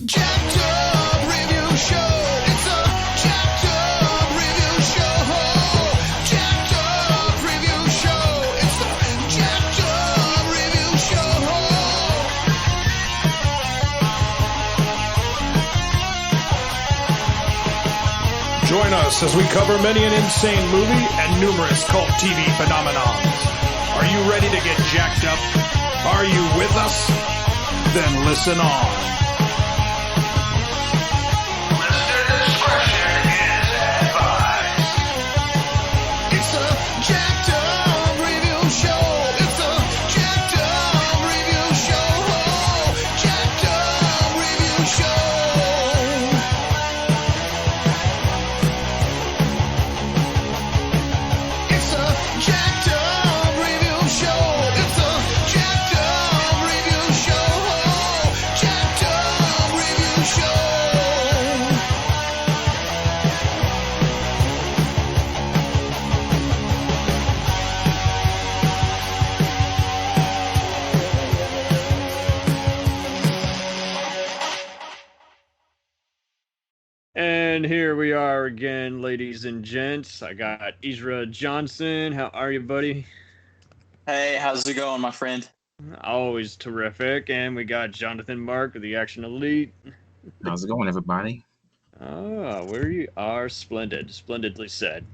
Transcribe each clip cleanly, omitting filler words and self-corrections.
jacked up review show. It's a jacked up review show. Jacked up review show. It's the jacked up review show. Join us as we cover many an insane movie and numerous cult TV phenomenons. Are you ready to get jacked up? Are you with us? Then listen on. Listener discretion is advised. It's a jacked up review show. It's a jacked up review show. Jacked up review show. It's a jacked up review show. It's a jacked up review show. Jacked up review show. And here we are again, ladies and gents. I got Ezra Johnson. How are you, buddy? Hey, how's it going, my friend? Always terrific. And we got Jonathan Mark of the Action Elite. How's it going, everybody? Ah, we are splendid. Splendidly said.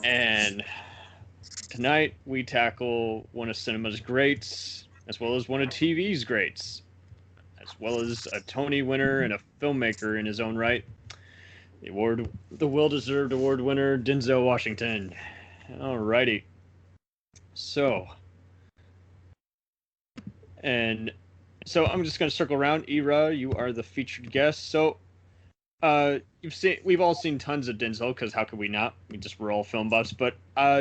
And tonight we tackle one of cinema's greats, as well as one of TV's greats, as well as a Tony winner and a filmmaker in his own right. The well-deserved award winner, Denzel Washington. Alrighty. So I'm just going to circle around. Ira, you are the featured guest. So, we've all seen tons of Denzel, because how could we not? We're all film buffs. But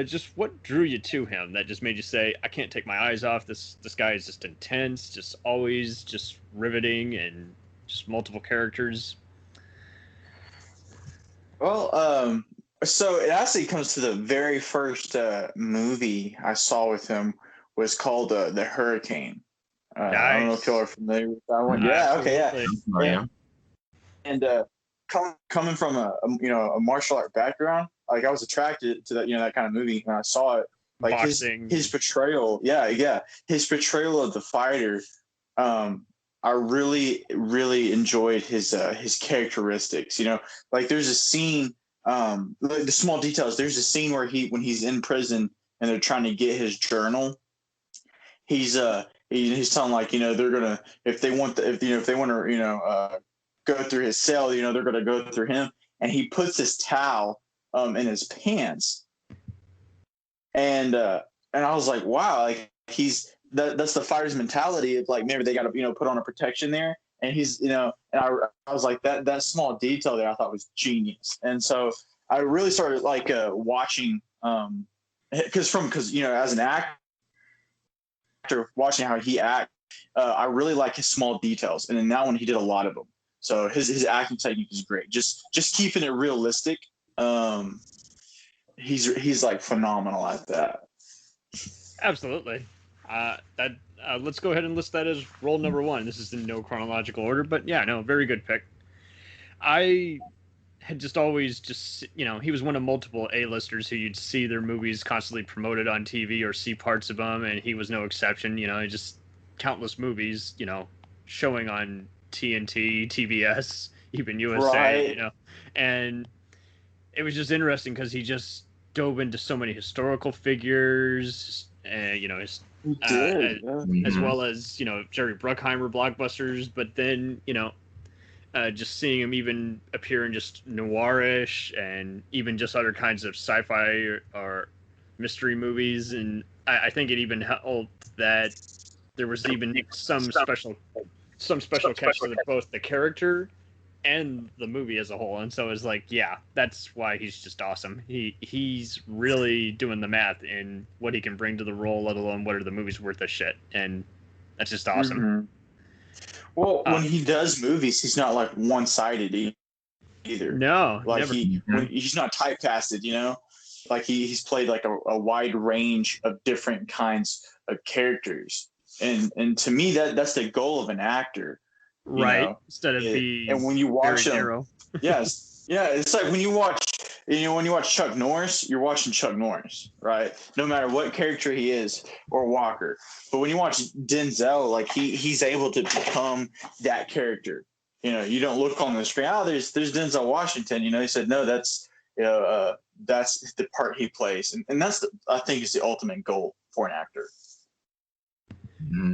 just what drew you to him that just made you say, I can't take my eyes off this guy is just intense, just always just riveting, and just multiple characters. Well, so it actually comes to the very first movie I saw with him was called The Hurricane. I don't know if y'all are familiar with that one. Yeah, okay, yeah. Oh, yeah. And coming from a martial art background, like I was attracted to that that kind of movie when I saw it. Like Boxing. his portrayal, his portrayal of the fighter. I really enjoyed his characteristics. Like there's a scene, the small details. There's a scene where when he's in prison and they're trying to get his journal. He's telling they're gonna if they want to go through his cell, they're gonna go through him, and he puts his towel in his pants, and I was like, wow, like that's the fighter's mentality of like maybe they got to put on a protection there, and he's and I was like that small detail there I thought was genius, and so I really started watching because as an actor watching how he acts, I really like his small details, and in that one he did a lot of them. So his acting technique is great. Just keeping it realistic. He's like phenomenal at that. Absolutely. Let's go ahead and list that as role number one. This is in no chronological order, but yeah, no, very good pick. I had just always he was one of multiple A-listers who you'd see their movies constantly promoted on TV or see parts of them, and he was no exception. Just countless movies, showing on TNT, TBS, even USA, Right. And it was just interesting because he just dove into so many historical figures, and his as well as Jerry Bruckheimer blockbusters, but then just seeing him even appear in just noirish and even just other kinds of sci-fi or mystery movies, and I think it even helped that there was even some special catch to both the character and the movie as a whole. And so it's like, yeah, that's why he's just awesome. He's really doing the math in what he can bring to the role, let alone what are the movies worth of shit. And that's just awesome. Mm-hmm. Well, when he does movies, he's not like one-sided either. No, like never. he's not typecasted. Like he's played like a wide range of different kinds of characters, and to me that's the goal of an actor. right. know? Instead of being and when you watch very him, narrow. yes, yeah, it's like when you watch Chuck Norris, you're watching Chuck Norris, right? No matter what character he is, or Walker. But when you watch Denzel, like he's able to become that character. You know, you don't look on the screen. Oh, there's Denzel Washington. You know, he said no. That's that's the part he plays, and that's I think is the ultimate goal for an actor.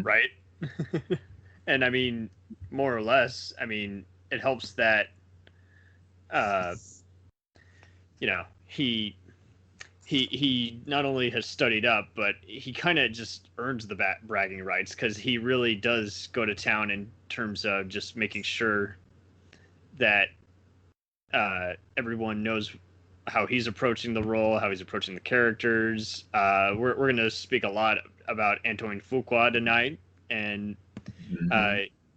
Right. And I mean, more or less, I mean, it helps that you know, he not only has studied up, but he kind of just earns the bragging rights, because he really does go to town in terms of just making sure that everyone knows how he's approaching the role, how he's approaching the characters. We're going to speak a lot about Antoine Fuqua tonight, and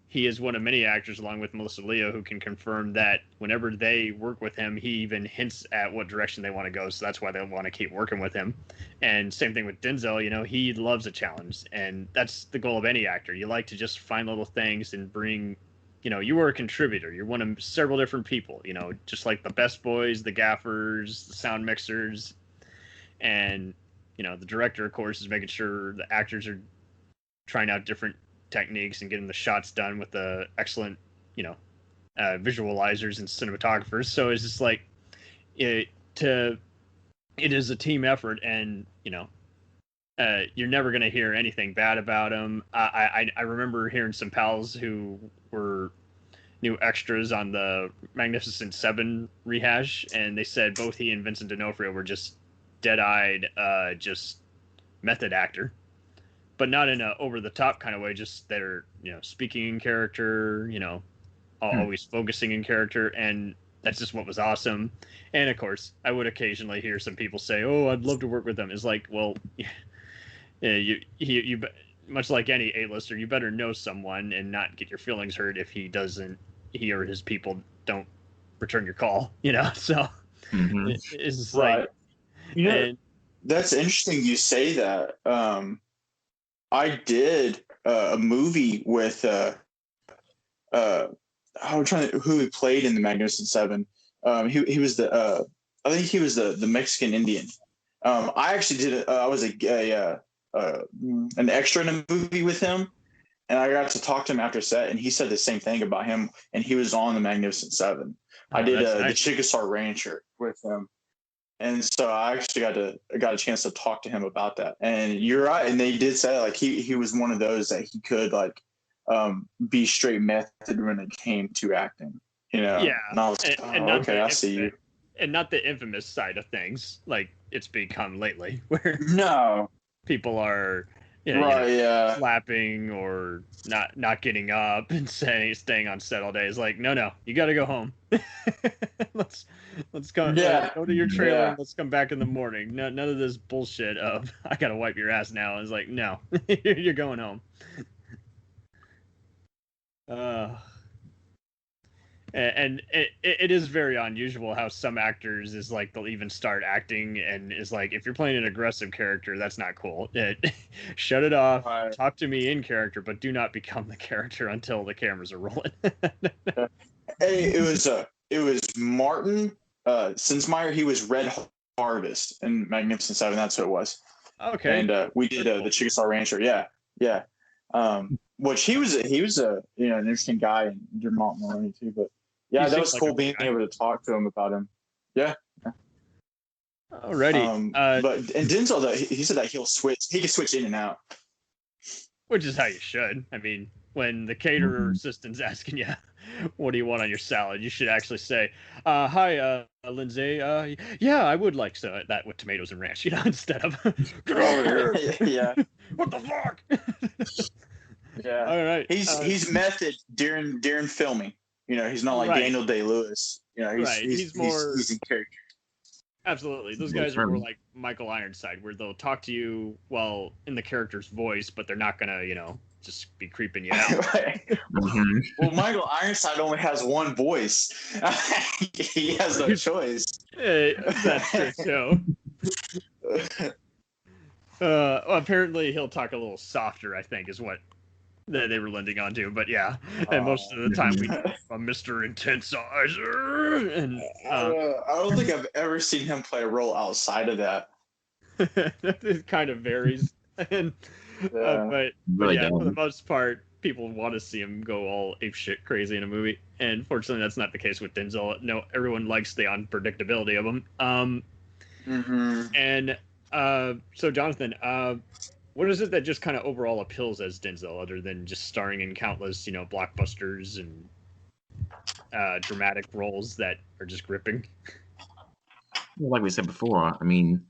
he is one of many actors, along with Melissa Leo, who can confirm that whenever they work with him, he even hints at what direction they want to go. So that's why they want to keep working with him. And same thing with Denzel. You know, he loves a challenge, and that's the goal of any actor. You like to just find little things and bring. You know, you are a contributor. You're one of several different people. You know, just like the best boys, the gaffers, the sound mixers, and you know, the director, of course, is making sure the actors are trying out different techniques and getting the shots done with the excellent, you know, visualizers and cinematographers. So it's just like it is a team effort, and you know, you're never going to hear anything bad about him. I remember hearing some pals who were new extras on the Magnificent Seven rehash, and they said both he and Vincent D'Onofrio were just dead-eyed, just method actor. But not in a over-the-top kind of way, just they're, you know, speaking in character, you know, always focusing in character, and that's just what was awesome. And, of course, I would occasionally hear some people say, oh, I'd love to work with them. It's like, well, you much like any A-lister, you better know someone and not get your feelings hurt if he or his people don't return your call, you know? So it's just like... You know, that's interesting you say that. I did a movie with I'm trying to who he played in the Magnificent Seven. He was the I think he was the Mexican Indian. I actually did I was an extra in a movie with him, and I got to talk to him after set, and he said the same thing about him, and he was on the Magnificent Seven. I did the Chickasaw Rancher with him. And so I actually got a chance to talk to him about that. And you're right. And they did say like he was one of those that he could like be straight method when it came to acting. You know? Yeah. And I was like, okay, I see you. And not the infamous side of things like it's become lately, where people are slapping or not getting up and staying on set all day. Is like, no, you got to go home. let's go to your trailer and let's come back in the morning. None of this bullshit of I gotta wipe your ass now. It's like, no, you're going home. And it is very unusual how some actors is like they'll even start acting and is like, if you're playing an aggressive character, that's not cool. Shut it off. Right. Talk to me in character, but do not become the character until the cameras are rolling. Hey, it was Martin Sinsmeyer. He was Red Harvest in Magnificent Seven. That's who it was. Okay. And we did the Chickasaw Rancher. Yeah. Which he was a an interesting guy, and Dermot Mulroney too. But yeah, that was cool being able to talk to him about him. Yeah. Alrighty. But Denzel, though, he said that he can switch in and out. Which is how you should. I mean, when the caterer assistant's asking you, what do you want on your salad? You should actually say, hi, Lindsay. Yeah, I would like that with tomatoes and ranch, instead of, get over here. Yeah. What the fuck? Yeah. All right. He's method during filming. He's not like Daniel Day-Lewis. He's more he's in character. Absolutely. Those guys are more like Michael Ironside, where they'll talk to you while in the character's voice, but they're not gonna, just be creeping you out. Right. Well, Michael Ironside only has one voice. He has no choice. That's true too. Apparently he'll talk a little softer, I think, is what that they were lending onto. But yeah, and most of the time we a Mr. Intenseizer, and I don't think I've ever seen him play a role outside of that. it kind of varies. And Yeah. but Really yeah, for the don't. most part, people want to see him go all apeshit crazy in a movie, and fortunately, that's not the case with Denzel. No, everyone likes the unpredictability of him. And so Jonathan, what is it that just kind of overall appeals as Denzel, other than just starring in countless, blockbusters and dramatic roles that are just gripping? Well, like we said before, I mean,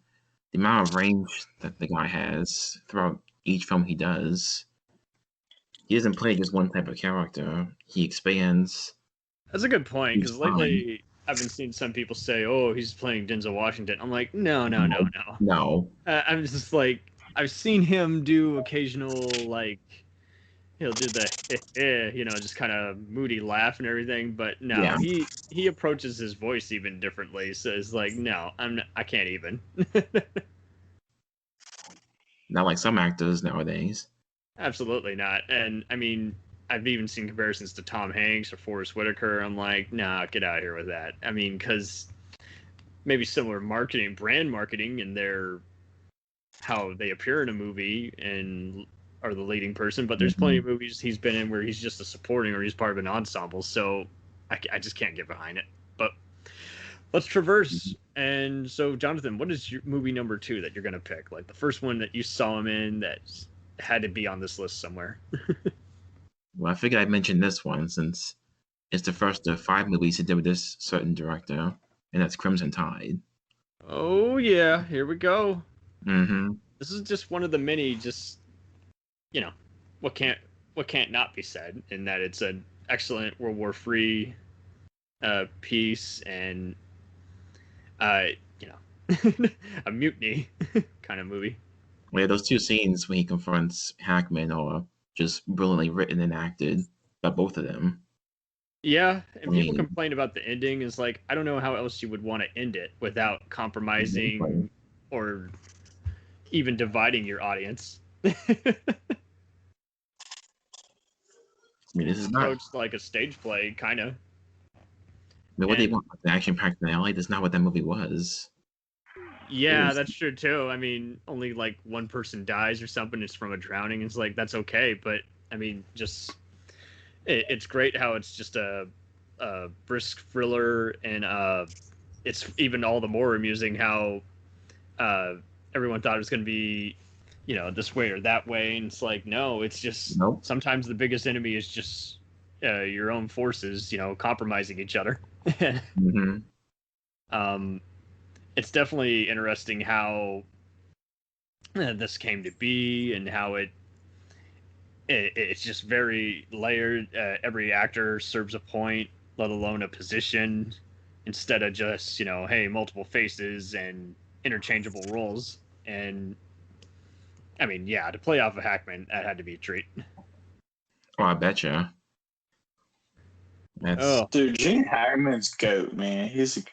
the amount of range that the guy has throughout each film he does, he doesn't play just one type of character. He expands. That's a good point, because He's fine. lately I've been seeing some people say, "Oh, he's playing Denzel Washington." I'm like, no. No. I'm just like, I've seen him do occasional, like, he'll do the just kind of moody laugh and everything, but no, Yeah. he approaches his voice even differently. So it's like, no, I can't even. Not like some actors nowadays. Absolutely not. And I mean, I've even seen comparisons to Tom Hanks or Forrest Whitaker. I'm like, nah, get out of here with that. I mean, because maybe similar brand marketing, and their how they appear in a movie and are the leading person, but there's plenty of movies he's been in where he's just a supporting or he's part of an ensemble. So I just can't get behind it. But let's traverse. And so, Jonathan, what is your movie number 2 that you're going to pick? Like the first one that you saw him in that had to be on this list somewhere. Well, I figured I'd mention this one since it's the first of 5 movies he did with this certain director, and that's Crimson Tide. Oh yeah, here we go. Mm-hmm. This is just one of the many, just what can't not be said, in that it's an excellent World War III piece, and a mutiny kind of movie. Well, yeah, those 2 scenes when he confronts Hackman are just brilliantly written and acted by both of them. Yeah, and people mean- complain about the ending. Is like, I don't know how else you would want to end it without compromising Exactly. or even dividing your audience. I mean, this is not. Approached like a stage play, kind of. I mean, what they and- want, the action-packed finale, that's not what that movie was. Yeah, Yes. that's true too. I mean, only like one person dies or something. It's from a drowning. It's like, that's okay, but I mean, just it's great how it's just a brisk thriller, and it's even all the more amusing how everyone thought it was going to be, this way or that way, and it's like, no, it's just Nope. sometimes the biggest enemy is just your own forces, compromising each other. Mm-hmm. It's definitely interesting how this came to be, and how it's just very layered. Every actor serves a point, let alone a position, instead of just, hey, multiple faces and interchangeable roles. And I mean, yeah, to play off of Hackman, that had to be a treat. Oh, I betcha. That's Oh, Dude, Gene Hackman's goat, man. He's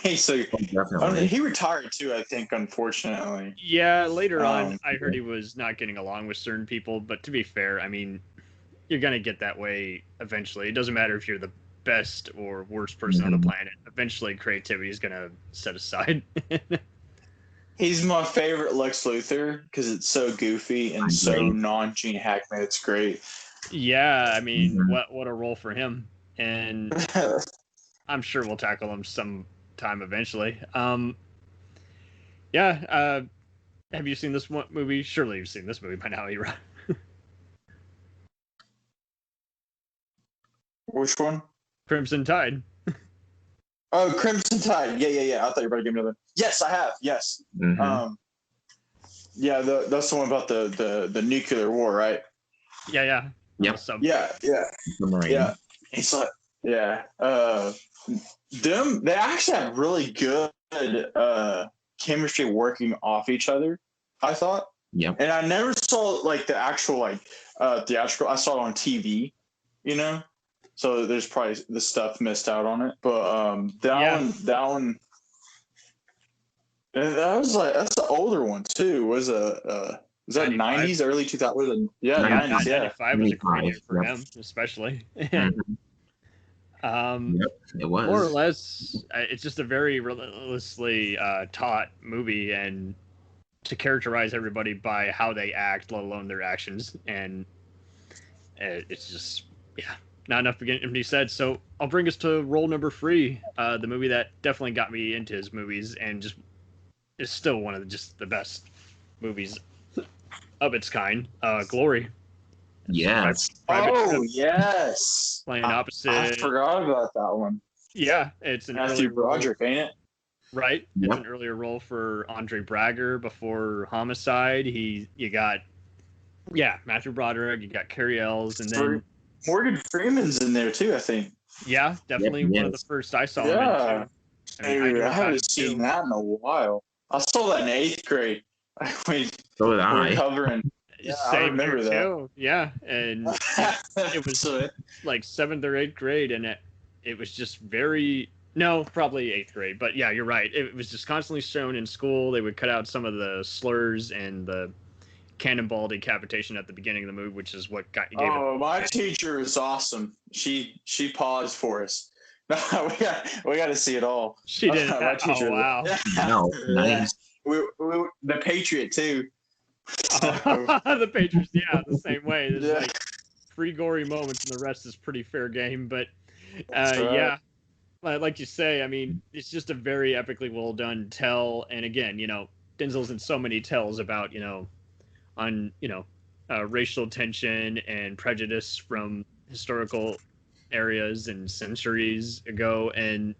definitely. he retired too, I think, unfortunately. yeah, later on, Um, I heard he was not getting along with certain people, but to be fair, I mean, you're going to get that way eventually. It doesn't matter if you're the best or worst person on the planet. Eventually, creativity is going to set aside. He's my favorite Lex Luthor because it's so goofy and so Agree. non-Gene Hackman. It's great. Yeah, I mean, Mhm. what a role for him. And I'm sure we'll tackle him sometime eventually. Yeah, have you seen this movie? Surely you've seen this movie by now, Ezra. Which one? Crimson Tide. Oh, Crimson Tide. Yeah. I thought you were about to give me another. Yes, I have. Yes. Mhm. Yeah, that's the one about the nuclear war, right? Yeah. Yep. Yeah. Submarine. Yeah. It's like, yeah. They actually have really good chemistry working off each other, I thought. Yep. And I never saw like the actual theatrical. I saw it on TV, So there's probably the stuff missed out on it. But that one that's the older one too. Was Is that 90s, early 2000s? Yeah, 90s. Yeah, 95 was a great 95, year for yep. him, especially. Mhm. Yep, it was. More or less, it's just a very relentlessly taught movie, and to characterize everybody by how they act, let alone their actions, and it's just, yeah, not enough to be said. So I'll bring us to role number 3, the movie that definitely got me into his movies, and just is still one of just the best movies of its kind. Glory. Yes. Yes. Playing opposite. I forgot about that one. Yeah, it's an Matthew earlier role, Broderick, ain't it? right? Yep. It's an earlier role for Andre Brager before Homicide. You got Matthew Broderick, you got Carrie Ells, and then Morgan Freeman's in there too, I think. yeah, definitely Yep, one of the yes. first I saw him Yeah. in too. Dude, knew I about haven't it, seen too. that in a while. I saw that in 8th grade. we So did were I. covering. Yeah, I Same remember here that. too. Yeah, and it was So, like 7th or 8th grade, and it was just very probably 8th grade, but yeah, you're right. It was just constantly shown in school. They would cut out some of the slurs and the cannonball decapitation at the beginning of the movie, which is what gave it. my teacher is awesome. She paused for us. No, we got to see it all. She did. My teacher. Oh wow. No, Yeah. nice. We, the Patriot too. The Patriots, yeah, the same way. There's Yeah. like 3 gory moments, and the rest is pretty fair game. But That's right. yeah, like you say, I mean, it's just a very epically well done tell. And again, Denzel's in so many tells about racial tension and prejudice from historical areas and centuries ago, and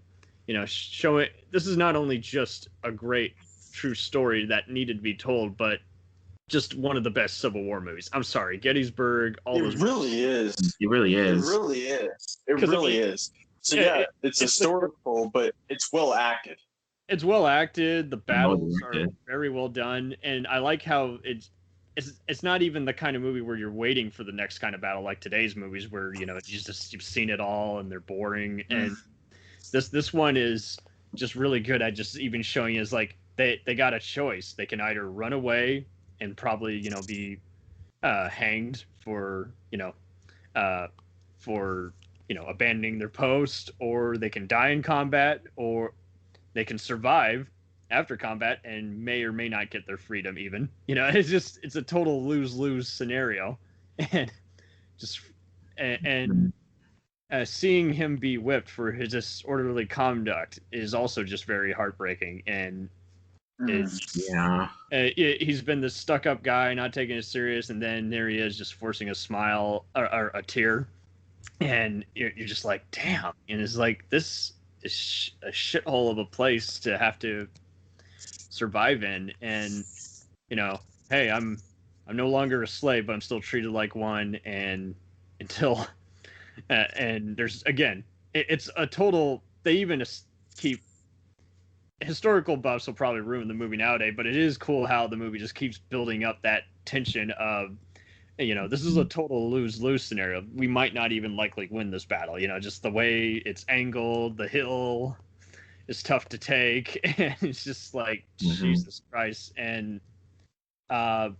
show it. This is not only just a great true story that needed to be told, but just one of the best Civil War movies. I'm sorry, Gettysburg. All It those. really is. It really It is. really is. It 'Cause, I really mean, is. So yeah, it's historical, but it's well acted. It's well acted. The battles are directed. very well done, and I like how it's not even the kind of movie where you're waiting for the next kind of battle like today's movies, where you've seen it all and they're boring. And this one is just really good at just even showing is like they got a choice. They can either run away and probably be hanged for abandoning their post, or they can die in combat, or they can survive after combat and may or may not get their freedom even. It's a total lose-lose scenario. And just seeing him be whipped for his disorderly conduct is also just very heartbreaking. And Yeah. he's been this stuck-up guy, not taking it serious, and then there he is just forcing a smile or a tear, and you're just like, damn. And it's like, this is a shithole of a place to have to survive in. And hey, I'm no longer a slave, but I'm still treated like one. And until and there's again, it's a total. They even keep historical buffs will probably ruin the movie nowadays, but it is cool how the movie just keeps building up that tension of, this is a total lose-lose scenario. We might not even likely win this battle. Just the way it's angled, the hill is tough to take, and it's just like, Jesus Christ. And it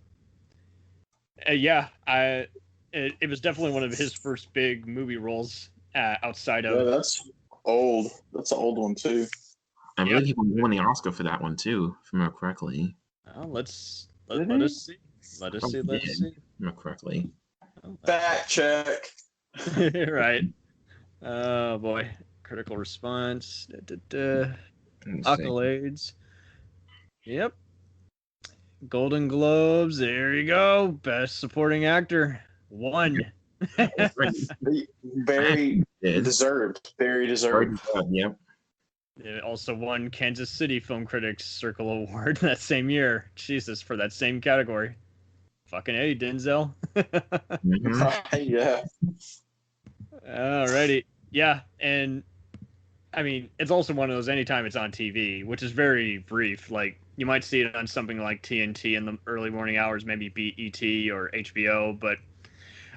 was definitely one of his first big movie roles outside of. Yeah, that's old. That's an old one too. I believe he won the Oscar for that one too, if I remember correctly. Let us see. Let us Oh, see. he Let's did, see. if I remember correctly. Fact check. Right. Oh boy. Critical response. Let's see. Accolades. Yep. Golden Globes. There you go. Best supporting actor. 1. Very Did. deserved. Very deserved. Yep. It also won Kansas City Film Critics Circle Award that same year. Jesus, for that same category. Fucking A, Denzel. Mhm. Yeah. Alrighty. Yeah, and I mean, it's also one of those anytime it's on TV, which is very brief. Like, you might see it on something like TNT in the early morning hours, maybe BET or HBO, but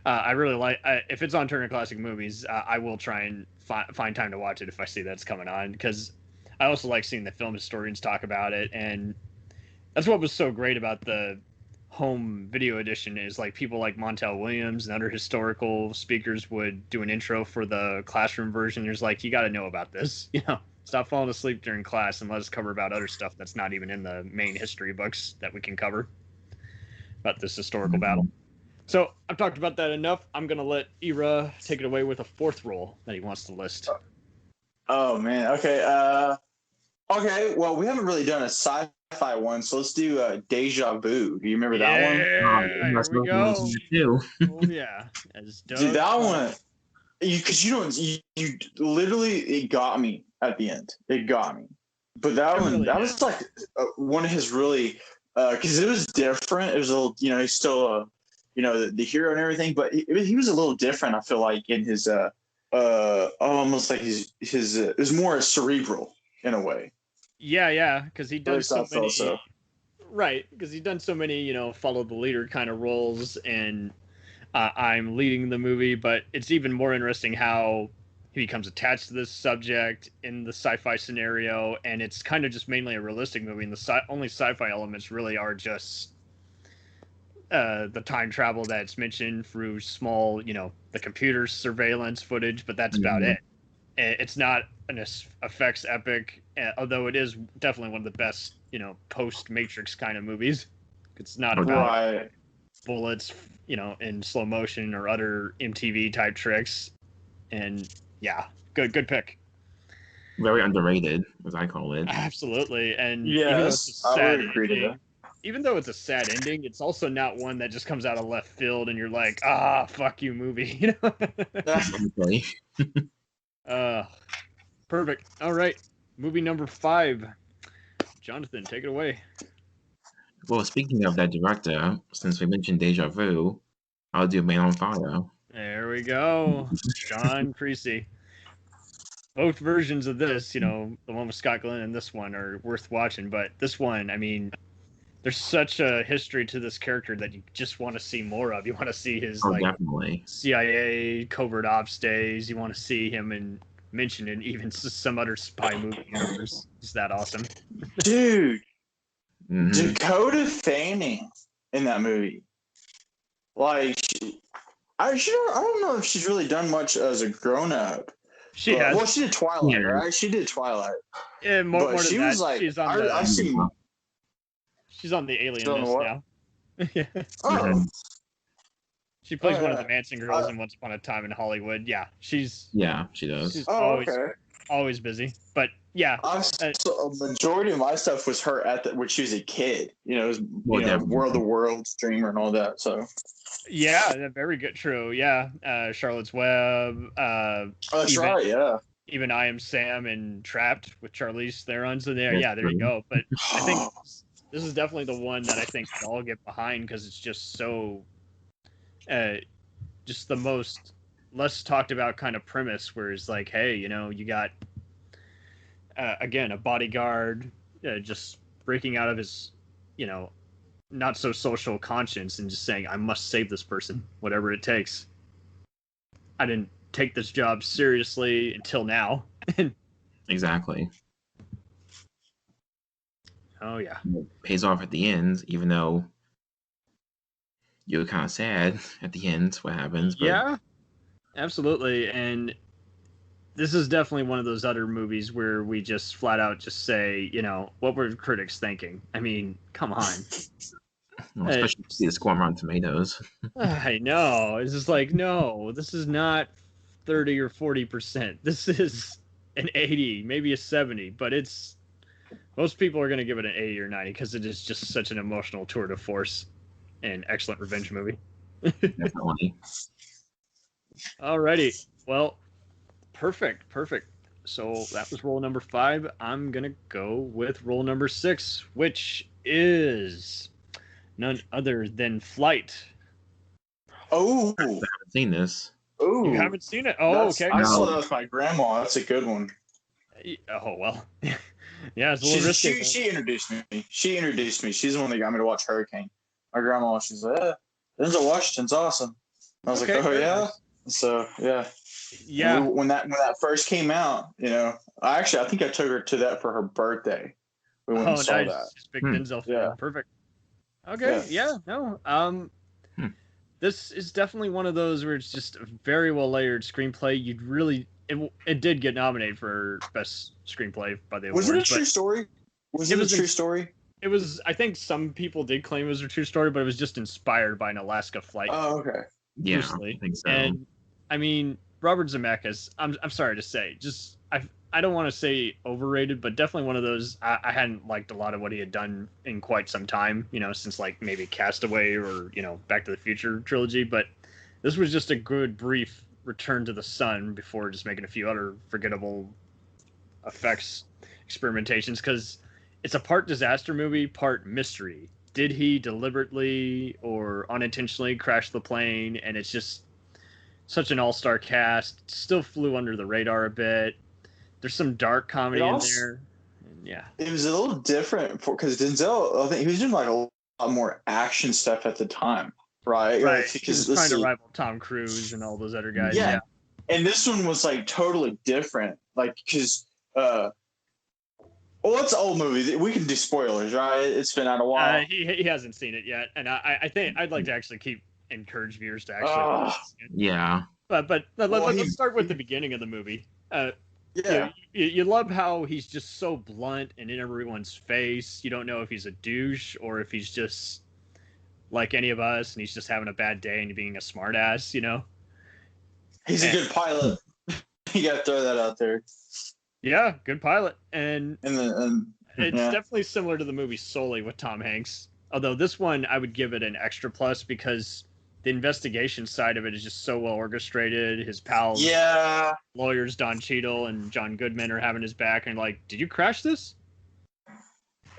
I really like, if it's on Turner Classic Movies, I will try and find time to watch it if I see that's coming on, because I also like seeing the film historians talk about it, and that's what was so great about the home video edition is like people like Montel Williams and other historical speakers would do an intro for the classroom version. There's like, you got to know about this, stop falling asleep during class and let us cover about other stuff that's not even in the main history books that we can cover about this historical battle. So I've talked about that enough. I'm going to let Ira take it away with a fourth role that he wants to list. Oh man. Okay. Okay. Well, we haven't really done a sci-fi one, so let's do Deja Vu. Do you remember that one? Here we go. Oh yeah, as Doug Dude, that one. Because you literally, it got me at the end. It got me. But that one, that was like one of his really, because it was different. It was a little, he's still the hero and everything, but he was a little different. I feel like in his almost like his it was more cerebral in a way. Yeah, because he done so many. So. Right, because he's done so many, follow the leader kind of roles, and I'm leading the movie. But it's even more interesting how he becomes attached to this subject in the sci-fi scenario, and it's kind of just mainly a realistic movie. And the only sci-fi elements really are just the time travel that's mentioned through small, the computer surveillance footage, but that's about it. It's not an effects epic, although it is definitely one of the best, post Matrix kind of movies. It's not about bullets, in slow motion or other MTV type tricks. And yeah, good pick. Very underrated, as I call it. Absolutely. And yes, even though it's a sad ending, it's also not one that just comes out of left field and you're like, fuck you, movie. Exactly. Perfect. All right. Movie number 5. Jonathan, take it away. Well, speaking of that director, since we mentioned Deja Vu, I'll do Man on Fire. There we go. John Creasy. Both versions of this, the one with Scott Glenn and this one are worth watching, but this one, there's such a history to this character that you just want to see more of. You want to see his definitely. CIA covert ops days. You want to see him mentioned in even some other spy movie universe. He's that awesome. Dude, Mm-hmm. Dakota Fanning in that movie. Like, I don't know if she's really done much as a grown-up. She has. Well, she did Twilight, right? She did Twilight. Yeah, more than she that. was like, she's on I've seen. She's on the Alien list now. Yeah. Oh. She plays one of the Manson girls in Once Upon a Time in Hollywood. Yeah, she does. She's always busy. But yeah, so a majority of my stuff was her when she was a kid. It was World of Worlds, Dreamer, and all that. So yeah, very good. True. Yeah, Charlotte's Web. That's right. Yeah. Even I Am Sam and Trapped with Charlize Theron. So there you go. But I think this is definitely the one that I think we all get behind because it's just so. Just the most less talked about kind of premise where it's like, hey, you got again a bodyguard just breaking out of his not so social conscience and just saying, I must save this person, whatever it takes. I didn't take this job seriously until now. Exactly. Oh yeah, it pays off at the end, even though you're kind of sad at the end what happens. But... yeah, absolutely. And this is definitely one of those other movies where we just flat out just say, what were critics thinking? Come on. Well, especially if you see the score on Rotten Tomatoes. I know. It's just like, no, this is not 30 or 40%. This is an 80, maybe a 70, but most people are going to give it an 80 or 90 because it is just such an emotional tour de force. An excellent revenge movie. Definitely. Alrighty. Well, perfect. So that was role number 5. I'm going to go with role number 6, which is none other than Flight. Oh. I haven't seen this. Oh. You haven't seen it? Oh, okay. I saw that with my grandma. That's a good one. Oh, well. Yeah, it's a little risky. She introduced me. She's the one that got me to watch Hurricane. My grandma, she's like, Denzel Washington's awesome. I was like, oh yeah. So yeah. When that first came out, I think I took her to that for her birthday. We went and saw that. She's a big Denzel fan. Yeah. Perfect. Okay, yeah, no. This is definitely one of those where it's just a very well layered screenplay. You'd really it did get nominated for best screenplay by the awards. Was it a true story? Was it a true story? It was. I think some people did claim it was a true story, but it was just inspired by an Alaska flight. Oh, okay. Yeah, loosely. I think so. And I mean, Robert Zemeckis. I'm sorry to say, just I don't want to say overrated, but definitely one of those. I hadn't liked a lot of what he had done in quite some time. You know, since like maybe Castaway or Back to the Future trilogy. But this was just a good brief return to the sun before just making a few other forgettable effects experimentations, because it's a part disaster movie, part mystery. Did he deliberately or unintentionally crash the plane? And it's just such an all-star cast. Still flew under the radar a bit. There's some dark comedy in there. And yeah. It was a little different because Denzel, I think he was doing like a lot more action stuff at the time, right? Right. Like, he was trying to rival Tom Cruise and all those other guys. Yeah. And this one was like totally different. Like, because well, it's an old movie. We can do spoilers, right? It's been out a while. He hasn't seen it yet, and I think I'd like to actually encourage viewers to actually. Yeah. But let's start with the beginning of the movie. You love how he's just so blunt and in everyone's face. You don't know if he's a douche or if he's just like any of us, and he's just having a bad day and being a smartass. He's a good pilot. You got to throw that out there. Yeah, good pilot, and it's yeah. definitely similar to the movie Sully with Tom Hanks. Although this one, I would give it an extra plus because the investigation side of it is just so well orchestrated. His pals, lawyers Don Cheadle and John Goodman are having his back and like, "Did you crash this?"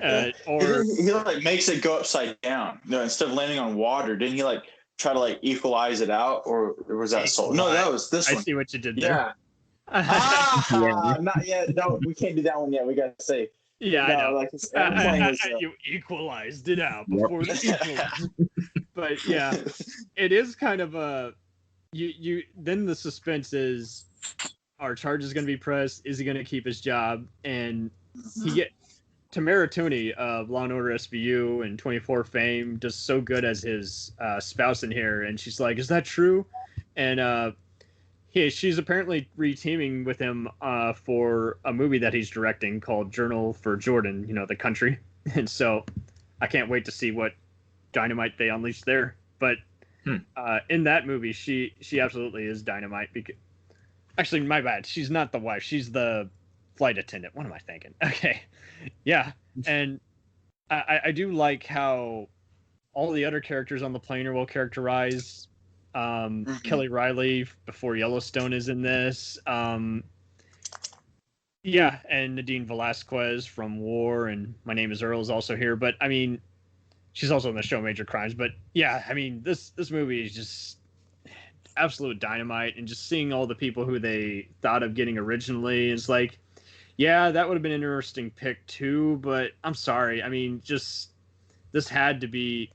Or he like makes it go upside down. No, instead of landing on water, didn't he like try to like equalize it out, or was that Sully? No, that was this one. I see what you did there. Yeah. Not yet. No, we can't do that one yet. We got to say. Yeah, I know. Like you equalized it out before the sequel. But yeah, it is kind of a you. Then the suspense is: are charges going to be pressed? Is he going to keep his job? And Tamara Tooney of Law and Order SVU and 24 fame does so good as his spouse in here, and she's like, "Is that true?" And she's apparently reteaming with him for a movie that he's directing called Journal for Jordan, the country. And so I can't wait to see what dynamite they unleash there. But in that movie, she absolutely is dynamite. Actually, my bad. She's not the wife. She's the flight attendant. What am I thinking? Okay. Yeah. And I do like how all the other characters on the plane are well characterized. Kelly Riley before Yellowstone is in this. And Nadine Velasquez from War and My Name is Earl is also here. But I mean, she's also in the show Major Crimes. But yeah, I mean, this movie is just absolute dynamite, and just seeing all the people who they thought of getting originally is like, yeah, that would have been an interesting pick too. But I'm sorry, I mean, just this had to be.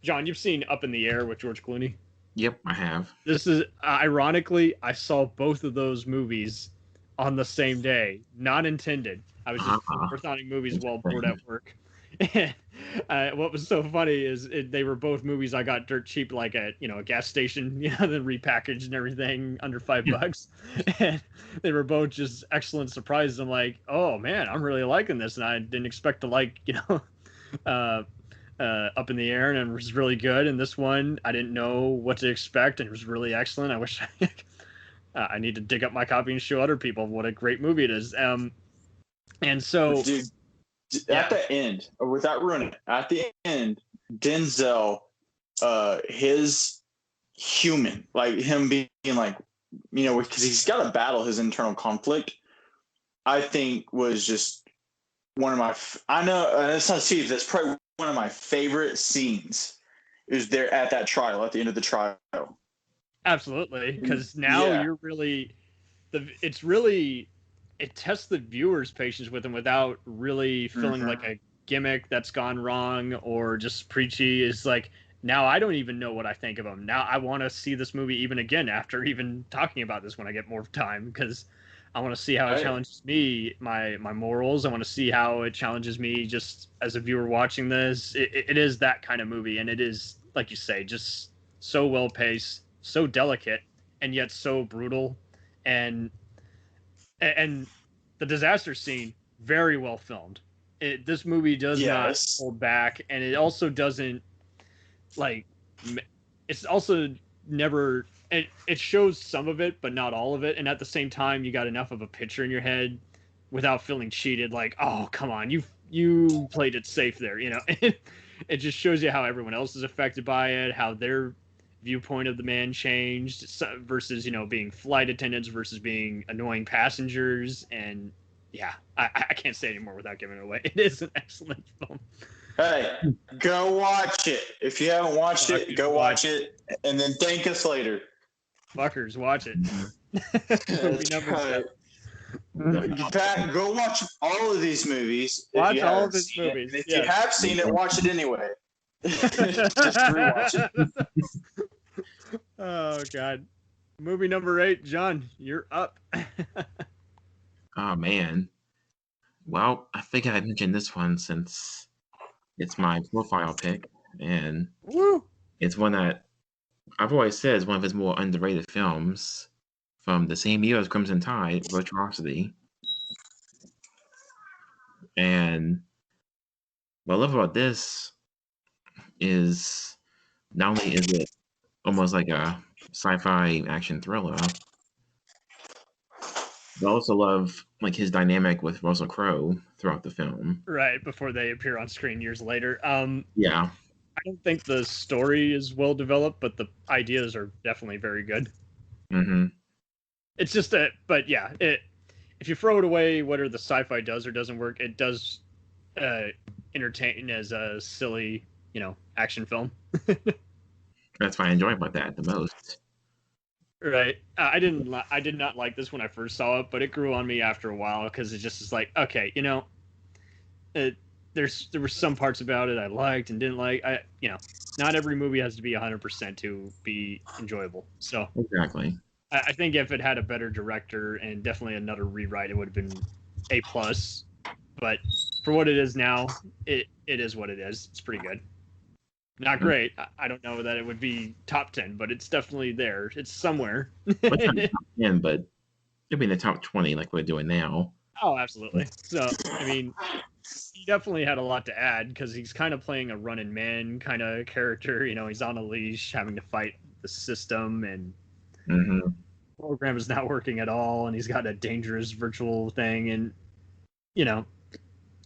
John, you've seen Up in the Air with George Clooney? Yep, I have. This is, ironically, I saw both of those movies on the same day. Not intended. I was just marathoning movies while bored at work. What was so funny is they were both movies I got dirt cheap, like at a gas station, then repackaged and everything under $5. And they were both just excellent surprises. I'm like, oh man, I'm really liking this, and I didn't expect to like, Up in the Air, and it was really good. And this one, I didn't know what to expect, and it was really excellent. I wish I need to dig up my copy and show other people what a great movie it is. And so, dude, at the end, without ruining it, at the end, Denzel, his human, like him being like, because he's got to battle his internal conflict, I think was just one of my. I know it's not Steve. That's probably one of my favorite scenes. Is there at that trial, at the end of the trial. Absolutely, because now you're really, it tests the viewer's patience with him without really feeling like a gimmick that's gone wrong or just preachy. It's like, now I don't even know what I think of him. Now I want to see this movie even again after even talking about this when I get more time, because I want to see how it Right. challenges me, my morals. I want to see how it challenges me just as a viewer watching this. It is that kind of movie, and it is, like you say, just so well paced, so delicate, and yet so brutal, and the disaster scene very well filmed. This movie does not Yes. hold back, and it also doesn't like. It's also never. It shows some of it, but not all of it. And at the same time, you got enough of a picture in your head without feeling cheated. Like, oh, come on, you played it safe there. You know, it just shows you how everyone else is affected by it, how their viewpoint of the man changed versus, you know, being flight attendants versus being annoying passengers. And yeah, I can't say anymore without giving it away. It is an excellent film. Hey, go watch it. If you haven't watched it, go watch it, and then thank us later. Fuckers, watch it. Movie number Right. 7. Pat, go watch all of these movies. if Watch you all haven't of his seen it. movies, If yeah. you have seen it, watch it anyway. Just rewatch it. Oh god. Movie number 8, John, you're up. Oh man. Well, I think I mentioned this one since it's my profile pick, and Woo! it's one that I've always said is one of his more underrated films from the same year as Crimson Tide, Virtuosity. And what I love about this is not only is it almost like a sci-fi action thriller, but I also love like his dynamic with Russell Crowe throughout the film. Right before they appear on screen years later. Yeah. I don't think the story is well developed, but the ideas are definitely very good. Mm-hmm. It's just but yeah, if you throw it away, whether the sci-fi does or doesn't work, it does entertain as a silly, you know, action film. That's what I enjoy about that the most. Right. I did not like this when I first saw it, but it grew on me after a while because it just is like, okay, you know, there were some parts about it I liked and didn't like. Not every movie has to be 100% to be enjoyable. So Exactly. I think if it had a better director and definitely another rewrite, it would have been A+. But for what it is now, it is what it is. It's pretty good. Not great. I don't know that it would be top 10, but it's definitely there. It's somewhere. Well, it's not the top 10, but it'll be in the top 20 like we're doing now. Oh, absolutely. So, I mean, he definitely had a lot to add because he's kind of playing a running man kind of character. You know, he's on a leash having to fight the system, and Mm-hmm. the program is not working at all, and he's got a dangerous virtual thing. And, you know,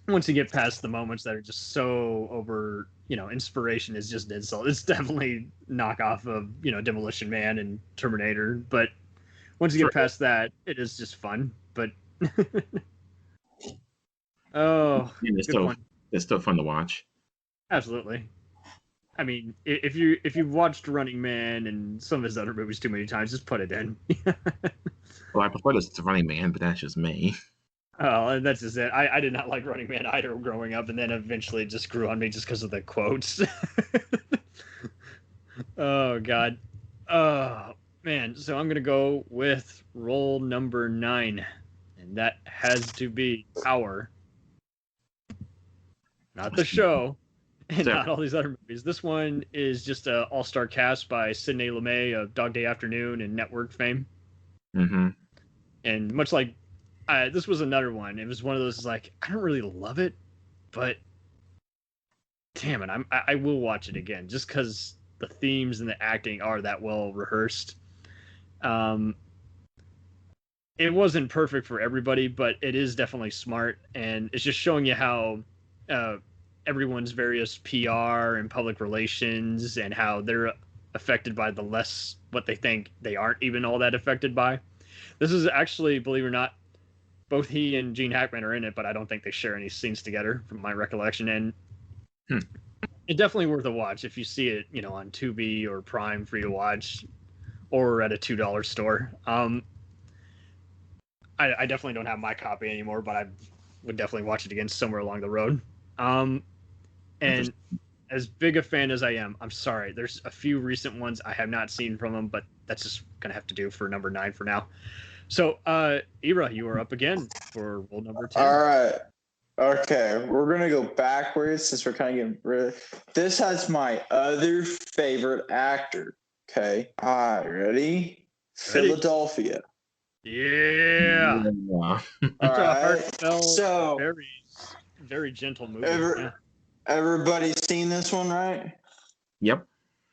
once you get past the moments that are just so over, you know, inspiration is just Denzel. It's definitely knockoff of, you know, Demolition Man and Terminator. But once you get past that, it is just fun. But oh, And it's good still one. it's still fun to watch. Absolutely. I mean, if you've watched Running Man and some of his other movies too many times, just put it in. Well, I prefer this to Running Man, but that's just me. Oh, and that's just it. I did not like Running Man either growing up, and then eventually it just grew on me just because of the quotes. Oh God. Oh man. So I'm gonna go with role number 9, and that has to be Power. Not the show, and So- not all these other movies. This one is just an all-star cast by Sidney Lumet of Dog Day Afternoon and Network fame. Mm-hmm. And much like this was another one. It was one of those like I don't really love it, but damn it, I will watch it again just because the themes and the acting are that well rehearsed. It wasn't perfect for everybody, but it is definitely smart, and it's just showing you how everyone's various PR and public relations and how they're affected by the less what they think they aren't even all that affected by. This is actually, believe it or not, both he and Gene Hackman are in it, but I don't think they share any scenes together from my recollection. And it's definitely worth a watch if you see it, you know, on Tubi or Prime free to watch, or at a $2 store. I definitely don't have my copy anymore, but I would definitely watch it again somewhere along the road. And as big a fan as I am, I'm sorry. There's a few recent ones I have not seen from him, but that's just gonna have to do for number 9 for now. So, Ira, you are up again for role number 10. All right. Okay, we're gonna go backwards since we're kind of getting rid. This has my other favorite actor. Okay, all right, ready? Philadelphia. Yeah. Wow. All It's a right. heartfelt, So very, very gentle movie. Ever- Yeah, everybody's seen this one, right? Yep.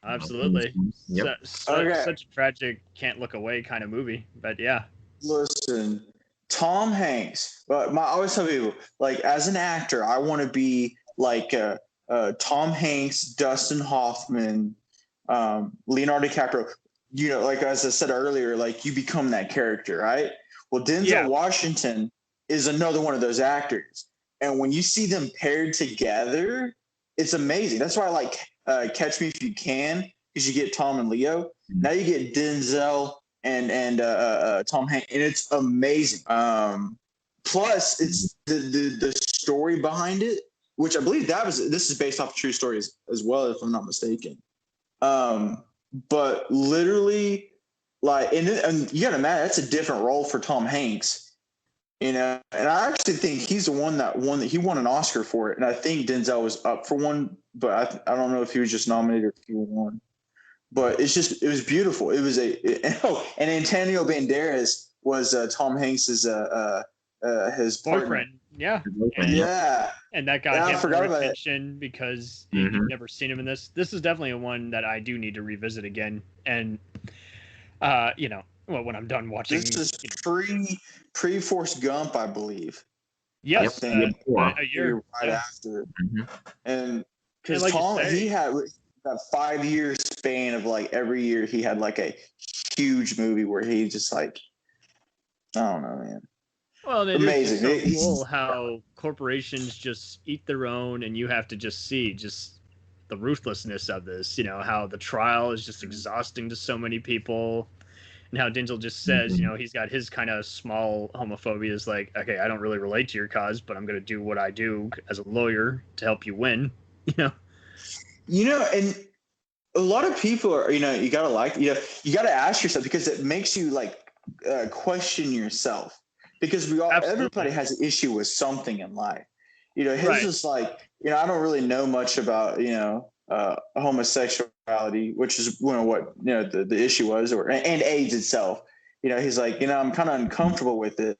absolutely. Yep. Okay. Such a tragic, can't look away kind of movie. But yeah. Listen, Tom Hanks. But I always tell people, like, as an actor, I want to be like Tom Hanks, Dustin Hoffman, Leonardo DiCaprio. You know, like as I said earlier, like you become that character, right? Well, Denzel Washington is another one of those actors, and when you see them paired together, it's amazing. That's why I like Catch Me If You Can, because you get Tom and Leo. Now you get Denzel and Tom Hanks, and it's amazing. Plus, it's the story behind it, which I believe this is based off a true story as well, if I'm not mistaken. But literally, like, and you gotta imagine that's a different role for Tom Hanks, you know. And I actually think he's the one that he won an Oscar for it, and I think Denzel was up for one, but I don't know if he was just nominated or if he won. But it was beautiful. It was and Antonio Banderas was Tom Hanks's his Boyfriend. Yeah. Yeah. And that got him forgot more about it. attention because you've never seen him in this. This is definitely a one that I do need to revisit again. And, you know, well, when I'm done watching. This is pre Forrest Gump, I believe. Yes, I think, a year right after. And because like Tom, he had that 5-year span of like every year he had like a huge movie where he just like, I don't know, man. Well, it amazing. is just so cool how corporations just eat their own, and you have to just see just the ruthlessness of this. You know, how the trial is just exhausting to so many people, and how Denzel just says, you know, he's got his kind of small homophobia is like, okay, I don't really relate to your cause, but I'm going to do what I do as a lawyer to help you win. You know, and a lot of people are, you know, you got to ask yourself, because it makes you like question yourself. Because everybody has an issue with something in life. You know, his is like, you know, I don't really know much about, you know, homosexuality, which is, you know, what, you know, the issue was, and AIDS itself. You know, he's like, you know, I'm kind of uncomfortable with it,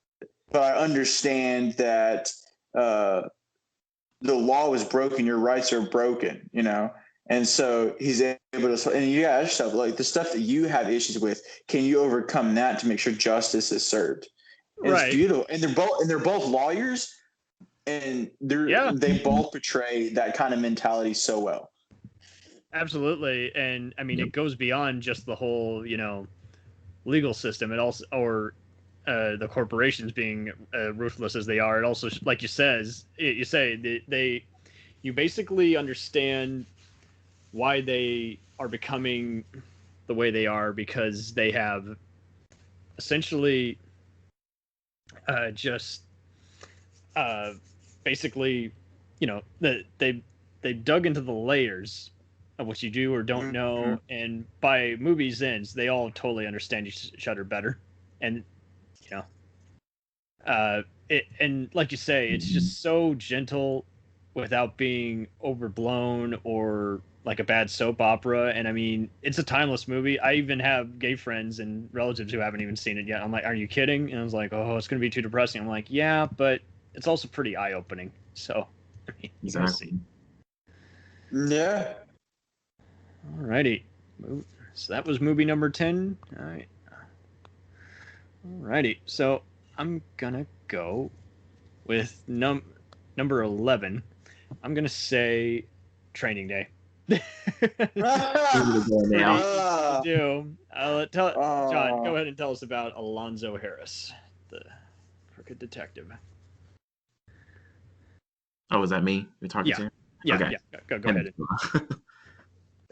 but I understand that the law was broken, your rights are broken, you know. And so he's able to, and you ask yourself, like, the stuff that you have issues with, can you overcome that to make sure justice is served? It's beautiful, and they're both lawyers, and they both portray that kind of mentality so well. Absolutely, and I mean, it goes beyond just the whole, you know, legal system. It also, or the corporations being ruthless as they are. It also, like you basically understand why they are becoming the way they are, because they have essentially basically, you know, they dug into the layers of what you do or don't know, and by movies' ends, they all totally understand each other better, and you know, and like you say, it's just so gentle without being overblown or like a bad soap opera. And I mean, it's a timeless movie. I even have gay friends and relatives who haven't even seen it yet. I'm like, are you kidding? And I was like, oh, it's going to be too depressing. I'm like, yeah, but it's also pretty eye-opening. So, I mean, you gotta see. Yeah. Alrighty. So that was movie number 10. All right. Alrighty. So I'm gonna go with number 11. I'm gonna say Training Day. Now. John, go ahead and tell us about Alonzo Harris, the crooked detective. Oh, is that me you're talking to? Yeah, okay. Yeah. Go ahead.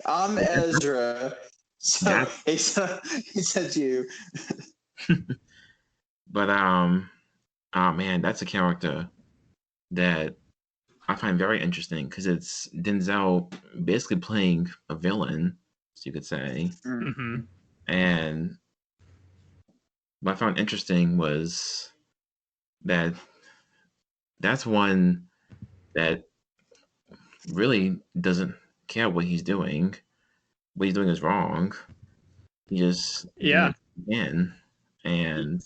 I'm Ezra. So he said you. But oh man, that's a character that I find very interesting, because it's Denzel basically playing a villain, as you could say. Mm-hmm. And what I found interesting was that that's one that really doesn't care what he's doing. What he's doing is wrong. He just doing Yeah, it again. And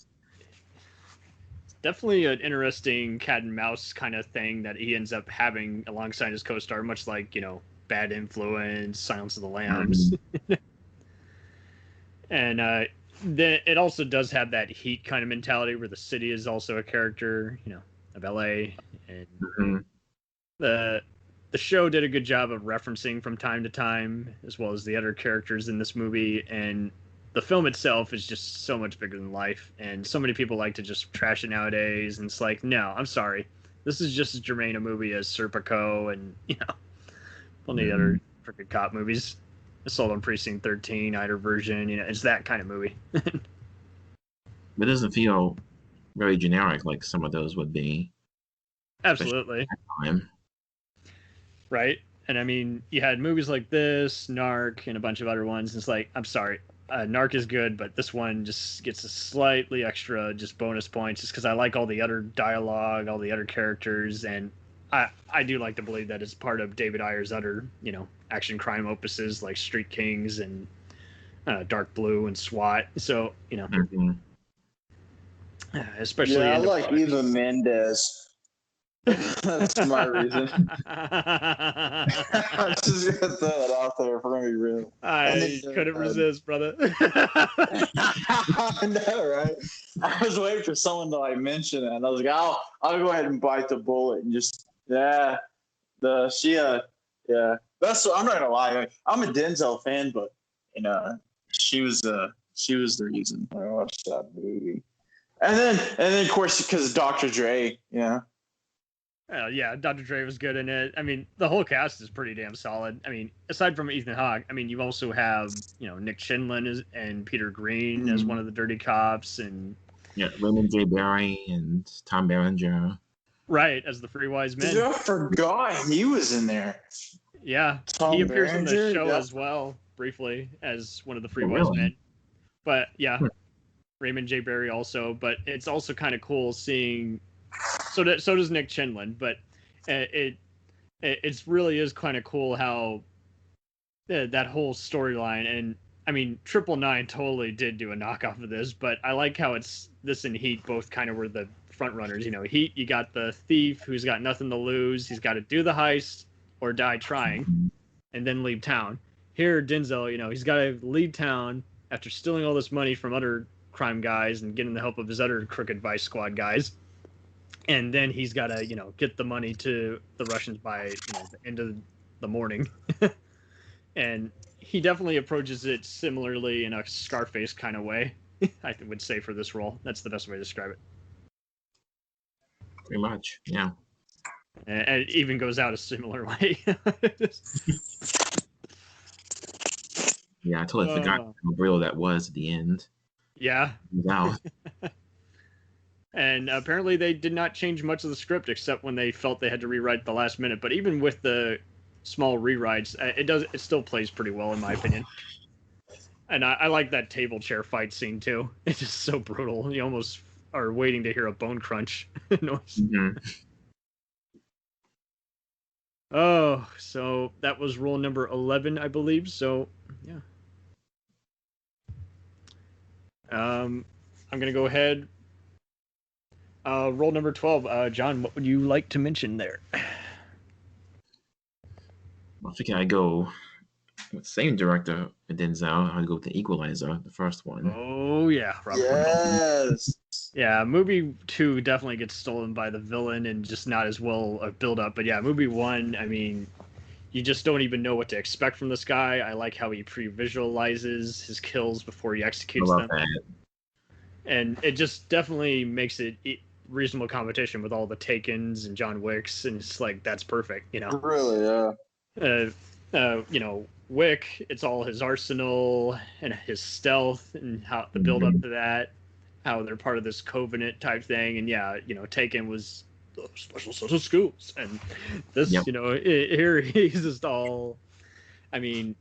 definitely an interesting cat and mouse kind of thing that he ends up having alongside his co-star, much like, Bad Influence, Silence of the Lambs. And then it also does have that Heat kind of mentality where the city is also a character, of LA. And Mhm. the show did a good job of referencing from time to time, as well as the other characters in this movie. And the film itself is just so much bigger than life. And so many people like to just trash it nowadays. And it's like, no, I'm sorry. This is just as germane a movie as Serpico and, plenty of other freaking cop movies. Assault on Precinct 13, either version, it's that kind of movie. But it doesn't feel very generic like some of those would be. Absolutely. Time. Right? And I mean, you had movies like this, Narc, and a bunch of other ones. It's like, I'm sorry, Narc is good, but this one just gets a slightly extra, just bonus points, just because I like all the other dialogue, all the other characters, and I do like to believe that it's part of David Ayer's other, action crime opuses like Street Kings and Dark Blue and SWAT. So, especially I like Eva Mendes. That's my reason. I'm just gonna throw it out there for me, real. I couldn't resist, brother. I know, right? I was waiting for someone to mention it, and I was like, I'll go ahead and bite the bullet and just yeah. That's what, I'm not gonna lie. I'm a Denzel fan, but she was the reason I watched that movie. And then of course because Dr. Dre, yeah, Dr. Dre was good in it. I mean, the whole cast is pretty damn solid. I mean, aside from Ethan Hawke, I mean, you also have, Nick Chinlund and Peter Green as one of the dirty cops, and Raymond J. Barry and Tom Berenger. Right, as the Three Wise Men. I forgot he was in there. Yeah, Tom he appears Berenger, in the show yeah. as well, briefly, as one of the Three Wise Men. But yeah, Raymond J. Barry also. But it's also kind of cool seeing. So does Nick Chinlund, but it really is kind of cool how that whole storyline. And I mean, 999 totally did do a knockoff of this, but I like how it's this and Heat both kind of were the front runners. Heat, you got the thief who's got nothing to lose. He's got to do the heist or die trying, and then leave town. Here, Denzel, he's got to leave town after stealing all this money from other crime guys and getting the help of his other crooked Vice Squad guys. And then he's got to, get the money to the Russians by, the end of the morning. And he definitely approaches it similarly in a Scarface kind of way, I would say, for this role. That's the best way to describe it. Pretty much, yeah. And it even goes out a similar way. Yeah, I totally forgot how real that was at the end. Yeah. Wow. And apparently they did not change much of the script except when they felt they had to rewrite at the last minute. But even with the small rewrites, it still plays pretty well in my opinion. And I like that table chair fight scene too. It's just so brutal. You almost are waiting to hear a bone crunch noise. Mm-hmm. Oh, so that was rule number 11, I believe. So, yeah. I'm gonna go ahead. Role number 12. John, what would you like to mention there? I think I go with the same director, Denzel. I'd go with The Equalizer, the first one. Oh, yeah. Yes. Yeah, movie 2 definitely gets stolen by the villain and just not as well built up. But yeah, movie 1, I mean, you just don't even know what to expect from this guy. I like how he pre-visualizes his kills before he executes them. That. And it just definitely makes it reasonable competition with all the Takens and John Wicks, and it's like, that's perfect, Really, yeah. Wick, it's all his arsenal and his stealth and how the build up to that, how they're part of this covenant type thing. And yeah, Taken was special social schools, and this, here he's just all, I mean,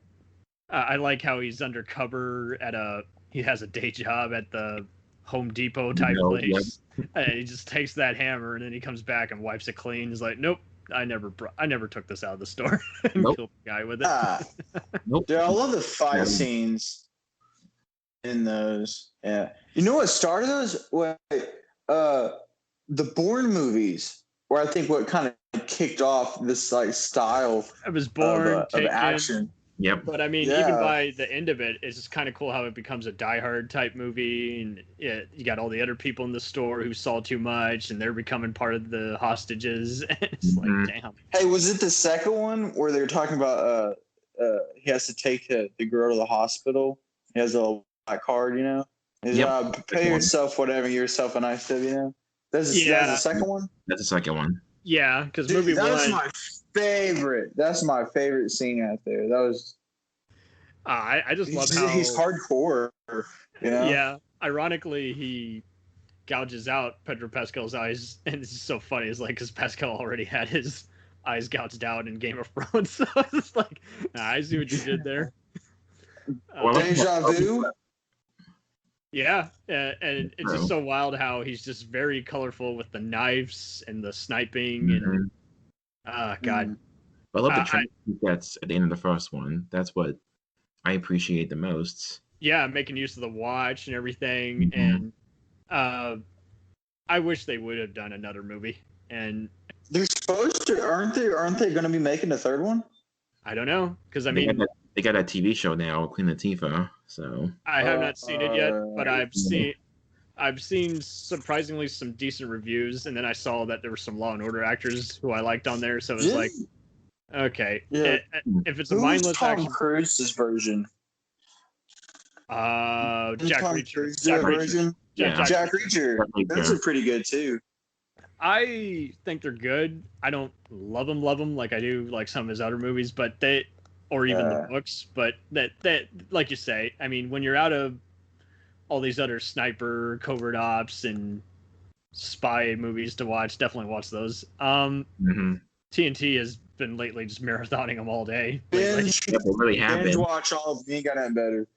I like how he's undercover he has a day job at the Home Depot type No, yep. place. And he just takes that hammer and then he comes back and wipes it clean. He's like, nope, I never took this out of the store and Nope. killed the guy with it. Nope. Dude, I love the fight scenes in those. Yeah. You know what started those? The Bourne movies, where I think what kind of kicked off this like style I was born of action. Yep. But I mean, Yeah. even by the end of it, it's just kind of cool how it becomes a Die Hard type movie, and you got all the other people in the store who saw too much, and they're becoming part of the hostages. It's Mhm. like, damn. Hey, was it the second one where they were talking about he has to take the girl to the hospital? He has a black card, you know. He's Yep. pay yourself whatever, give yourself a nice tip, you know. That's Yeah. the second one. That's the second one. Yeah, because Dude, movie that's one, my favorite. That's my favorite scene out there. That was I just love how he's hardcore. You know. Yeah, ironically, he gouges out Pedro Pascal's eyes, and it's just so funny. It's like because Pascal already had his eyes gouged out in Game of Thrones, so it's like, I see what you did there. Well, Deja vu. Yeah, and it's just so wild how he's just very colorful with the knives and the sniping and God. Mm. I love the training that's at the end of the first one. That's what I appreciate the most. Yeah, making use of the watch and everything, and I wish they would have done another movie. And They're supposed to, aren't they? Aren't they going to be making a third one? I don't know, because I They mean, got that TV show now, Queen Latifah. So I have not seen it yet, but yeah. I've seen surprisingly some decent reviews, and then I saw that there were some Law and Order actors who I liked on there, so it was like, okay, Yeah. if it's a Who's mindless Tom action, Cruise's version? Jack Tom Reacher, Cruise's Jack Reacher. version? Yeah. Jack Reacher. That's a pretty good too. I think they're good. I don't love them like I do like some of his other movies, but they, or even the books, but that like you say, I mean, when you're out of all these other sniper, covert ops, and spy movies to watch, definitely watch those. TNT has been lately just marathoning them all day. Binge, yeah, they really have binge been. watch all of them. You ain't got nothing better.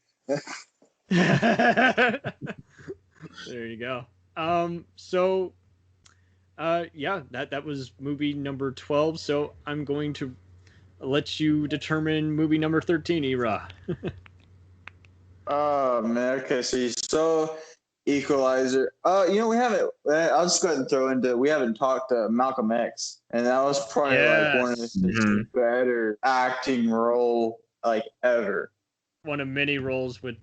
There you go. Yeah, that was movie number 12. So I'm going to let you determine movie number 13, Era. Oh man, okay, so you saw Equalizer. You know, we haven't. I'll just go ahead and throw into. We haven't talked Malcolm X, and that was probably like one of the better acting role like ever. One of many roles with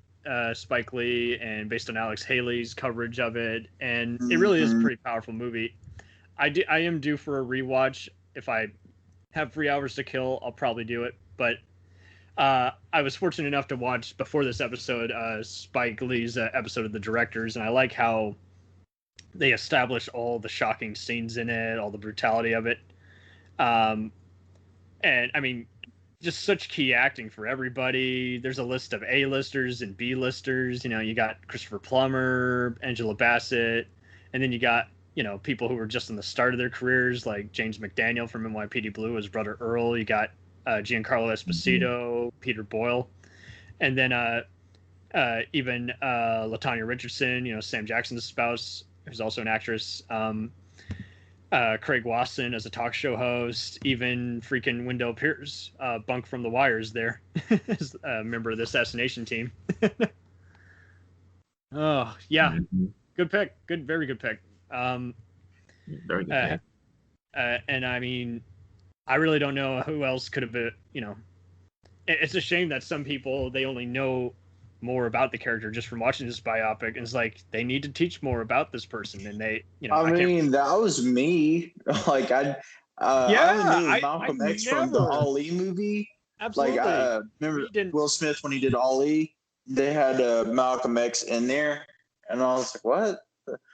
Spike Lee, and based on Alex Haley's coverage of it, and it really is a pretty powerful movie. I am due for a rewatch. If I have 3 hours to kill, I'll probably do it. But I was fortunate enough to watch before this episode Spike Lee's episode of The Directors, and I like how they establish all the shocking scenes in it, all the brutality of it, and I mean, just such key acting for everybody. There's a list of A-listers and B-listers. You know, you got Christopher Plummer, Angela Bassett, and then you got, you know, people who were just in the start of their careers, like James McDaniel from NYPD Blue, his brother Earl. You got Giancarlo Esposito, Peter Boyle, and then even LaTanya Richardson, you know, Sam Jackson's spouse, who's also an actress. Craig Wasson as a talk show host, even freaking Wendell Pierce, Bunk from The Wires there, as a member of the assassination team. Oh, yeah. Good pick. Very good pick. Very good. And I mean, I really don't know who else could have been, you know, it's a shame that some people, they only know more about the character just from watching this biopic, and it's like they need to teach more about this person, and they, you know, I mean, that was me. Like I knew Malcolm X from the Ali movie. Absolutely. Like remember Will Smith when he did Ali? They had Malcolm X in there, and I was like, what?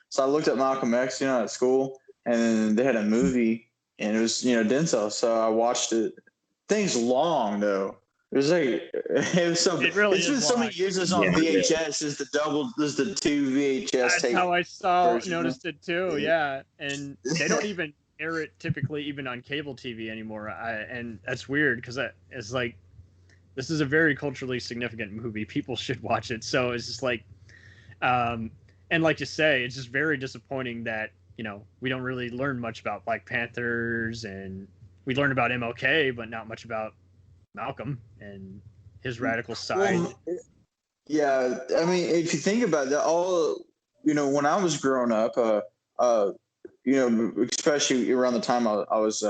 So I looked at Malcolm X, you know, at school, and they had a movie, and it was, you know, Denzel. So I watched it. Thing's long though. It was so. It really it's been so many years. It's on VHS. There's the 2 VHS. That's how I noticed it too. Yeah, and they don't even air it typically even on cable TV anymore. And that's weird because it's like, this is a very culturally significant movie. People should watch it. So it's just like, And like you say, it's just very disappointing that, you know, we don't really learn much about Black Panthers, and we learn about MLK, but not much about Malcolm and his radical side. Well, yeah, I mean, if you think about that, all you know, when I was growing up, you know, especially around the time I was,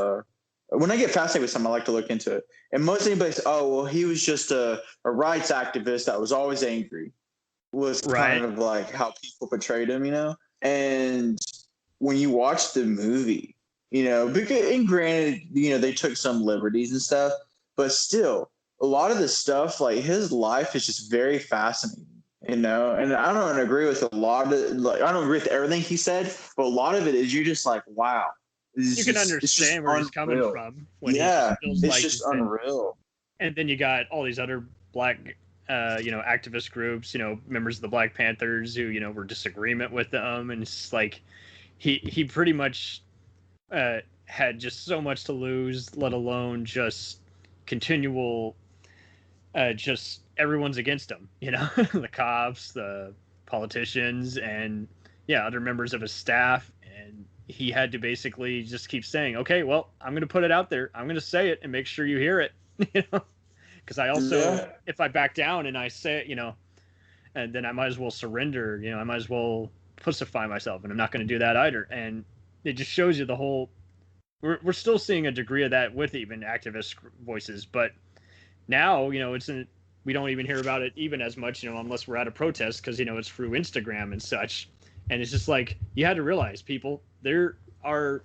when I get fascinated with something, I like to look into it. And most anybody says, "Oh, well, he was just a rights activist that was always angry," was kind of like how people portrayed him, you know. And when you watch the movie, you know, because, and granted, you know, they took some liberties and stuff, but still, a lot of the stuff, like his life is just very fascinating, you know. And I don't agree with a lot of, like, I don't agree with everything he said, but a lot of it is you're just like, wow. You can understand where he's coming from. When he feels it's like just unreal. And then you got all these other Black, you know, activist groups, you know, members of the Black Panthers who, you know, were disagreement with them, and it's like he pretty much had just so much to lose, let alone just continual, just everyone's against him, you know, the cops, the politicians, and other members of his staff. And he had to basically just keep saying, okay, well, I'm going to put it out there. I'm going to say it and make sure you hear it, you know, because I also, if I back down and I say it, you know, and then I might as well surrender, you know, I might as well pussify myself, and I'm not going to do that either. And it just shows you the whole, we're still seeing a degree of that with even activist voices, but now, you know, we don't even hear about it even as much, you know, unless we're at a protest, because, you know, it's through Instagram and such. And it's just like, you had to realize, people, there are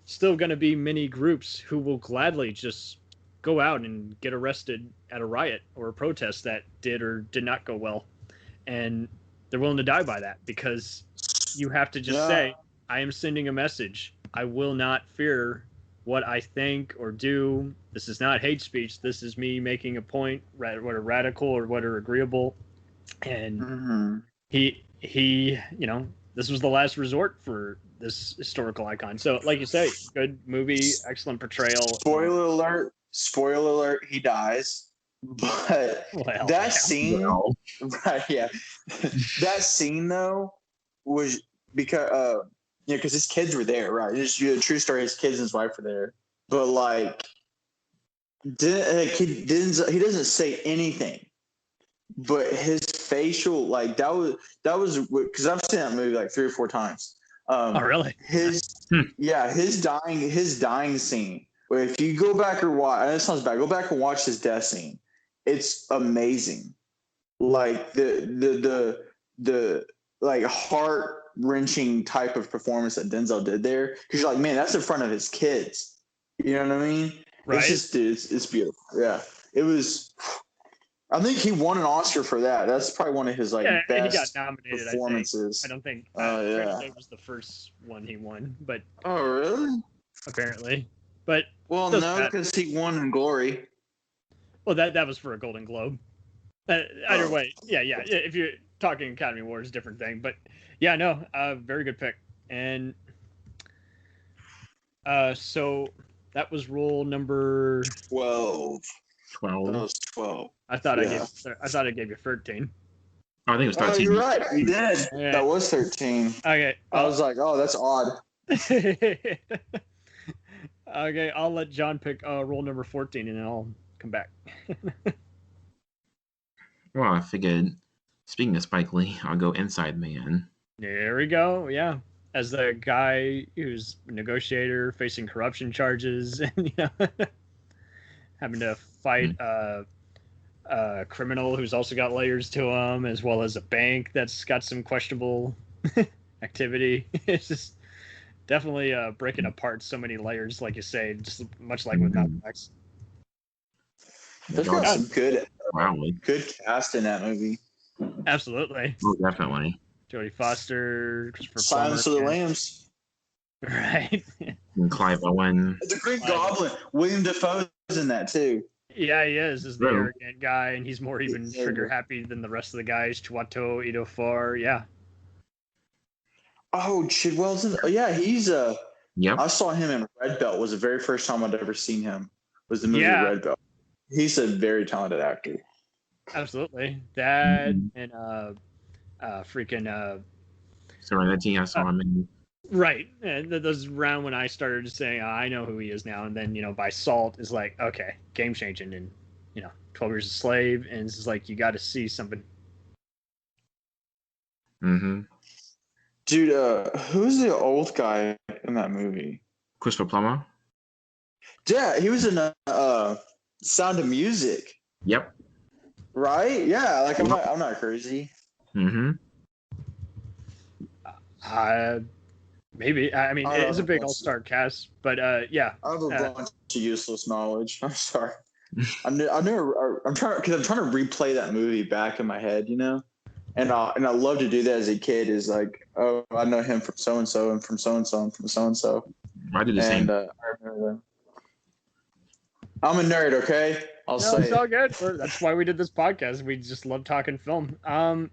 still going to be many groups who will gladly just go out and get arrested at a riot or a protest that did or did not go well. And they're willing to die by that, because you have to just say, I am sending a message. I will not fear what I think or do. This is not hate speech. This is me making a point, whether radical or whether agreeable. And he, you know, this was the last resort for this historical icon. So, like you say, good movie, excellent portrayal. Spoiler alert, he dies. But that scene, that scene though was because because his kids were there, right? It's a true story. His kids and his wife were there, but like, he doesn't say anything, but his facial, like that was because I've seen that movie like 3 or 4 times. Oh, really? His dying scene. Where if you go back or watch, and it sounds bad, go back and watch his death scene. It's amazing. Like the like heart-wrenching type of performance that Denzel did there, because you're like, man, that's in front of his kids. You know what I mean? Right. It's just, it's beautiful. Yeah, it was. I think he won an Oscar for that. That's probably one of his like best he got nominated, performances. I don't think. It was the first one he won, but oh really? Apparently, but well, no, because he won in Glory. Well, that was for a Golden Globe. Either way, yeah. If you're talking Academy Awards, different thing. But yeah, no, very good pick. And so that was rule number 12. 12. That was 12. I thought I gave you 13. I think it was 13. Oh, you're right. You did. Yeah. That was 13. Okay. I was like, oh, that's odd. Okay, I'll let John pick rule number 14, and then I'll come back. Well, I figured, speaking of Spike Lee, I'll go Inside Man. There we go. Yeah. As the guy who's a negotiator facing corruption charges and, you know, having to fight a criminal who's also got layers to him, as well as a bank that's got some questionable activity. It's just definitely breaking apart so many layers, like you say, just much like with Malcolm X. There's got some good cast in that movie. Absolutely. Oh, definitely. Jodie Foster, Christopher Silence of the Lambs. Right. And Clive Owen. The Green Goblin. William Dafoe's in that too. Yeah, he is the arrogant guy, and he's more even trigger happy than the rest of the guys. Chiwetel Ejiofor, yeah. Oh, Chidwell's in. Yeah, he's Yep. I saw him in Red Belt. Was the very first time I'd ever seen him. Was the movie Red Belt. He's a very talented actor. Absolutely. That and Serenity, I saw him in. Right, and that was around when I started saying, oh, I know who he is now. And then, by Salt is like, okay, game changing. And, 12 Years a Slave. And it's like, you got to see something. Mm-hmm. Dude, who's the old guy in that movie? Christopher Plummer. Yeah, he was in Sound of Music. Yep. Right? Yeah, like I'm not crazy. Mm-hmm. Maybe. I mean, it's a big all-star cast, but yeah. I have a bunch of useless knowledge. I'm sorry. I'm trying to replay that movie back in my head, and I love to do that as a kid. Is like, oh, I know him from so and so, and from so and so, and from so and so. I do the same. I remember that. I'm a nerd, okay? I'll say it's all good. That's why we did this podcast. We just love talking film. Very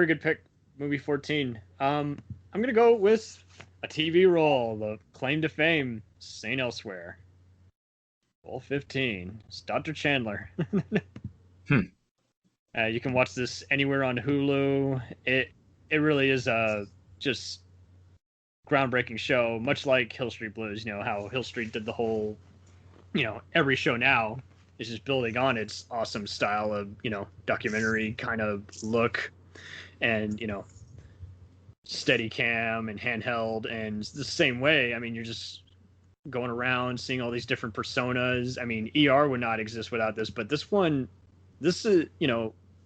good pick. Movie 14. I'm gonna go with a TV role, the claim to fame, St. Elsewhere. Role 15. It's Dr. Chandler. You can watch this anywhere on Hulu. It really is a just groundbreaking show, much like Hill Street Blues. How Hill Street did the whole, every show now is just building on its awesome style of, documentary kind of look and, steady cam and handheld. And the same way, I mean, you're just going around seeing all these different personas. I mean, ER would not exist without this, but this is,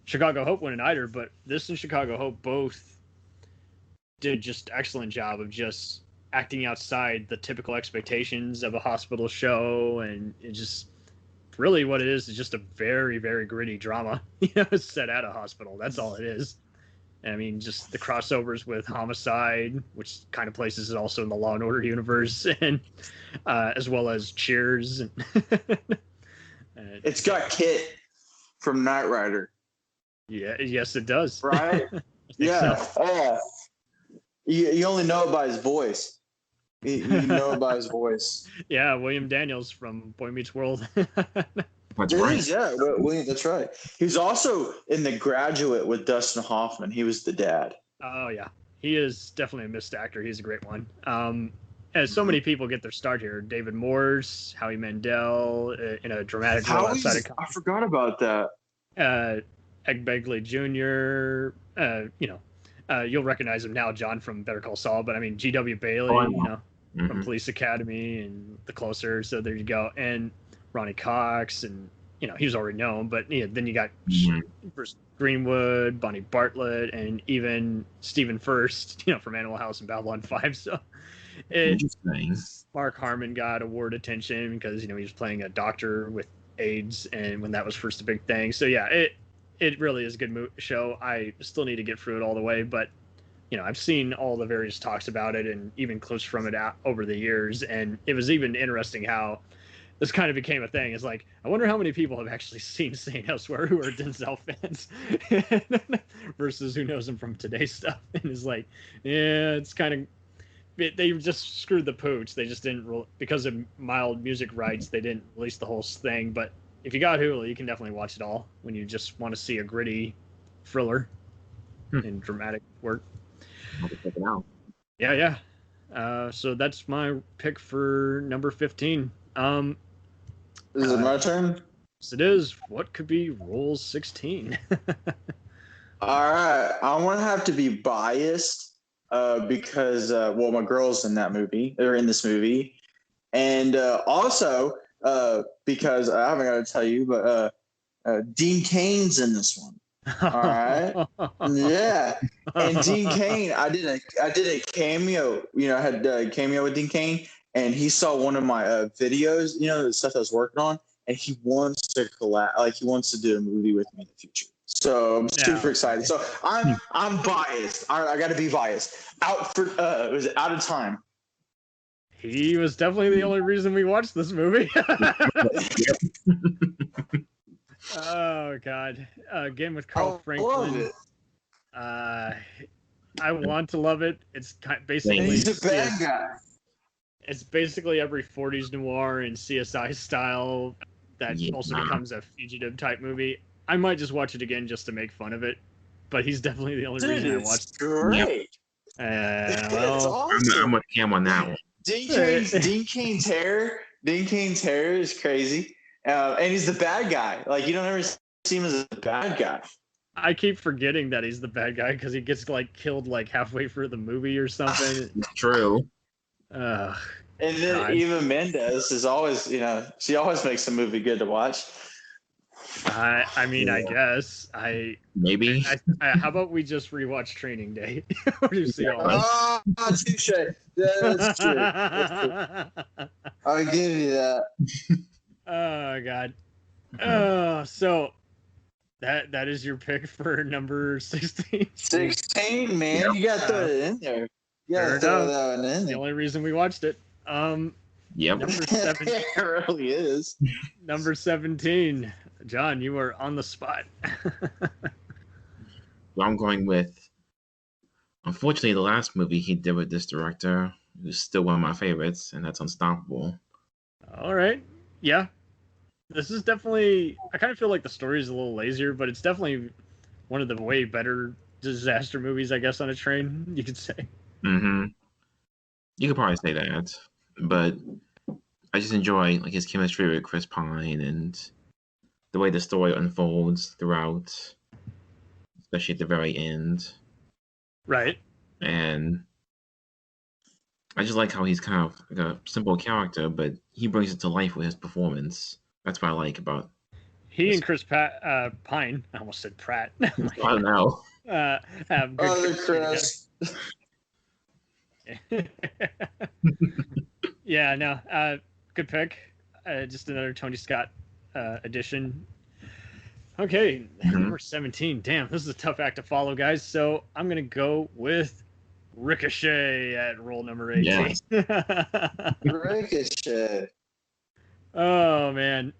Chicago Hope won an Eider, but this and Chicago Hope both did just excellent job of just acting outside the typical expectations of a hospital show. And it just really what it is just a very, very gritty drama, set at a hospital. That's all it is. I mean, just the crossovers with Homicide, which kind of places it also in the Law and Order universe, and as well as Cheers. It's got Kit from Knight Rider. Yeah, yes, it does. Right? Yeah. So. Oh, you only know it by his voice. You know it by his voice. Yeah, William Daniels from Boy Meets World. That's right. Yeah, William, that's right. He was also in The Graduate with Dustin Hoffman. He was the dad. Oh, yeah. He is definitely a missed actor. He's a great one. As so many people get their start here. David Morse, Howie Mandel, in a dramatic role outside of I forgot about that. Ed Begley Jr., you'll recognize him now, John, from Better Call Saul, but I mean, G.W. Bailey, from Police Academy and The Closer, so there you go. And Ronnie Cox, and, he was already known, but then you got Bruce Greenwood, Bonnie Bartlett, and even Stephen Furst, from Animal House and Babylon 5, so Mark Harmon got award attention because, he was playing a doctor with AIDS, and when that was first a big thing. So, yeah, it really is a good show. I still need to get through it all the way, but I've seen all the various talks about it and even clips from it over the years, and it was even interesting how this kind of became a thing. It's like, I wonder how many people have actually seen St. Elsewhere who are Denzel fans versus who knows him from today's stuff. And it's like, yeah, it's kind of, they just screwed the pooch. They just didn't, because of mild music rights, they didn't release the whole thing. But if you got Hulu, you can definitely watch it all when you just want to see a gritty thriller and dramatic work. I'll check it out. Yeah. So that's my pick for number 15. Is it my turn? Yes, it is. What could be role 16? All right. I'm going to have to be biased because, my girl's in that movie. They're in this movie. And also because I haven't got to tell you, but Dean Cain's in this one. All right. Yeah. And Dean Cain, I did a cameo, I had a cameo with Dean Cain, and he saw one of my videos, the stuff I was working on, and he wants to he wants to do a movie with me in the future. So I'm super excited. So I'm biased. I got to be biased. Out of time. He was definitely the only reason we watched this movie. Oh God! Again with Carl Franklin. Love it. I want to love it. It's basically He's a bad guy. It's basically every 40s noir and CSI style that also becomes a fugitive type movie. I might just watch it again just to make fun of it. but he's definitely the only reason I watched. It's great. Well, It's awesome. I'm with Cam on that one. Dean Kane's hair is crazy, and he's the bad guy. Like you don't ever see him as a bad guy. I keep forgetting that he's the bad guy because he gets like killed like halfway through the movie or something. True. And then Eva Mendes is always, she always makes the movie good to watch. I mean, I guess maybe. How about we just rewatch Training Day? To see all that. Oh, touche. That's true. I'll give you that. Oh God. So that is your pick for number 16. 16, man. You got to throw it in there. You got to throw that one in The there. only reason we watched it. Yep. Number 17. It really is. Number 17. John, you are on the spot. Well, I'm going with, unfortunately, the last movie he did with this director, who's still one of my favorites, and that's Unstoppable. All right. Yeah. This is definitely, I kind of feel like the story is a little lazier, but it's definitely one of the way better disaster movies, I guess, on a train, you could say. Mm-hmm. You could probably say that, but I just enjoy like his chemistry with Chris Pine and the way the story unfolds throughout, especially at the very end. Right. And I just like how he's kind of like a simple character, but he brings it to life with his performance. That's what I like about. He and Chris Pine, I almost said Pratt. I don't know. Have good Chris. Yeah, no, good pick. Just another Tony Scott edition. Okay, number 17. Damn, this is a tough act to follow, guys. So I'm gonna go with Ricochet at role number 18. Yes. Ricochet. Oh man.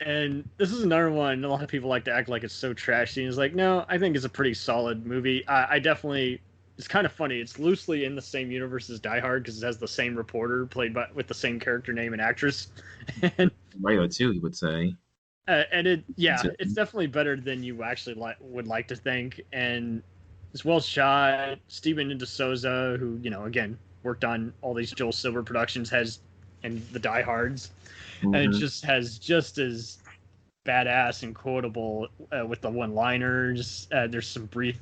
And this is another one. A lot of people like to act like it's so trashy. And it's like, no, I think it's a pretty solid movie. I definitely. It's kind of funny. It's loosely in the same universe as Die Hard because it has the same reporter played with the same character name and actress. And Mario too, he would say. It's definitely better than you actually would like to think. And it's well shot. Steven D'Souza, who again worked on all these Joel Silver productions, and the Die Hards. And it just has just as badass and quotable with the one-liners. There's some brief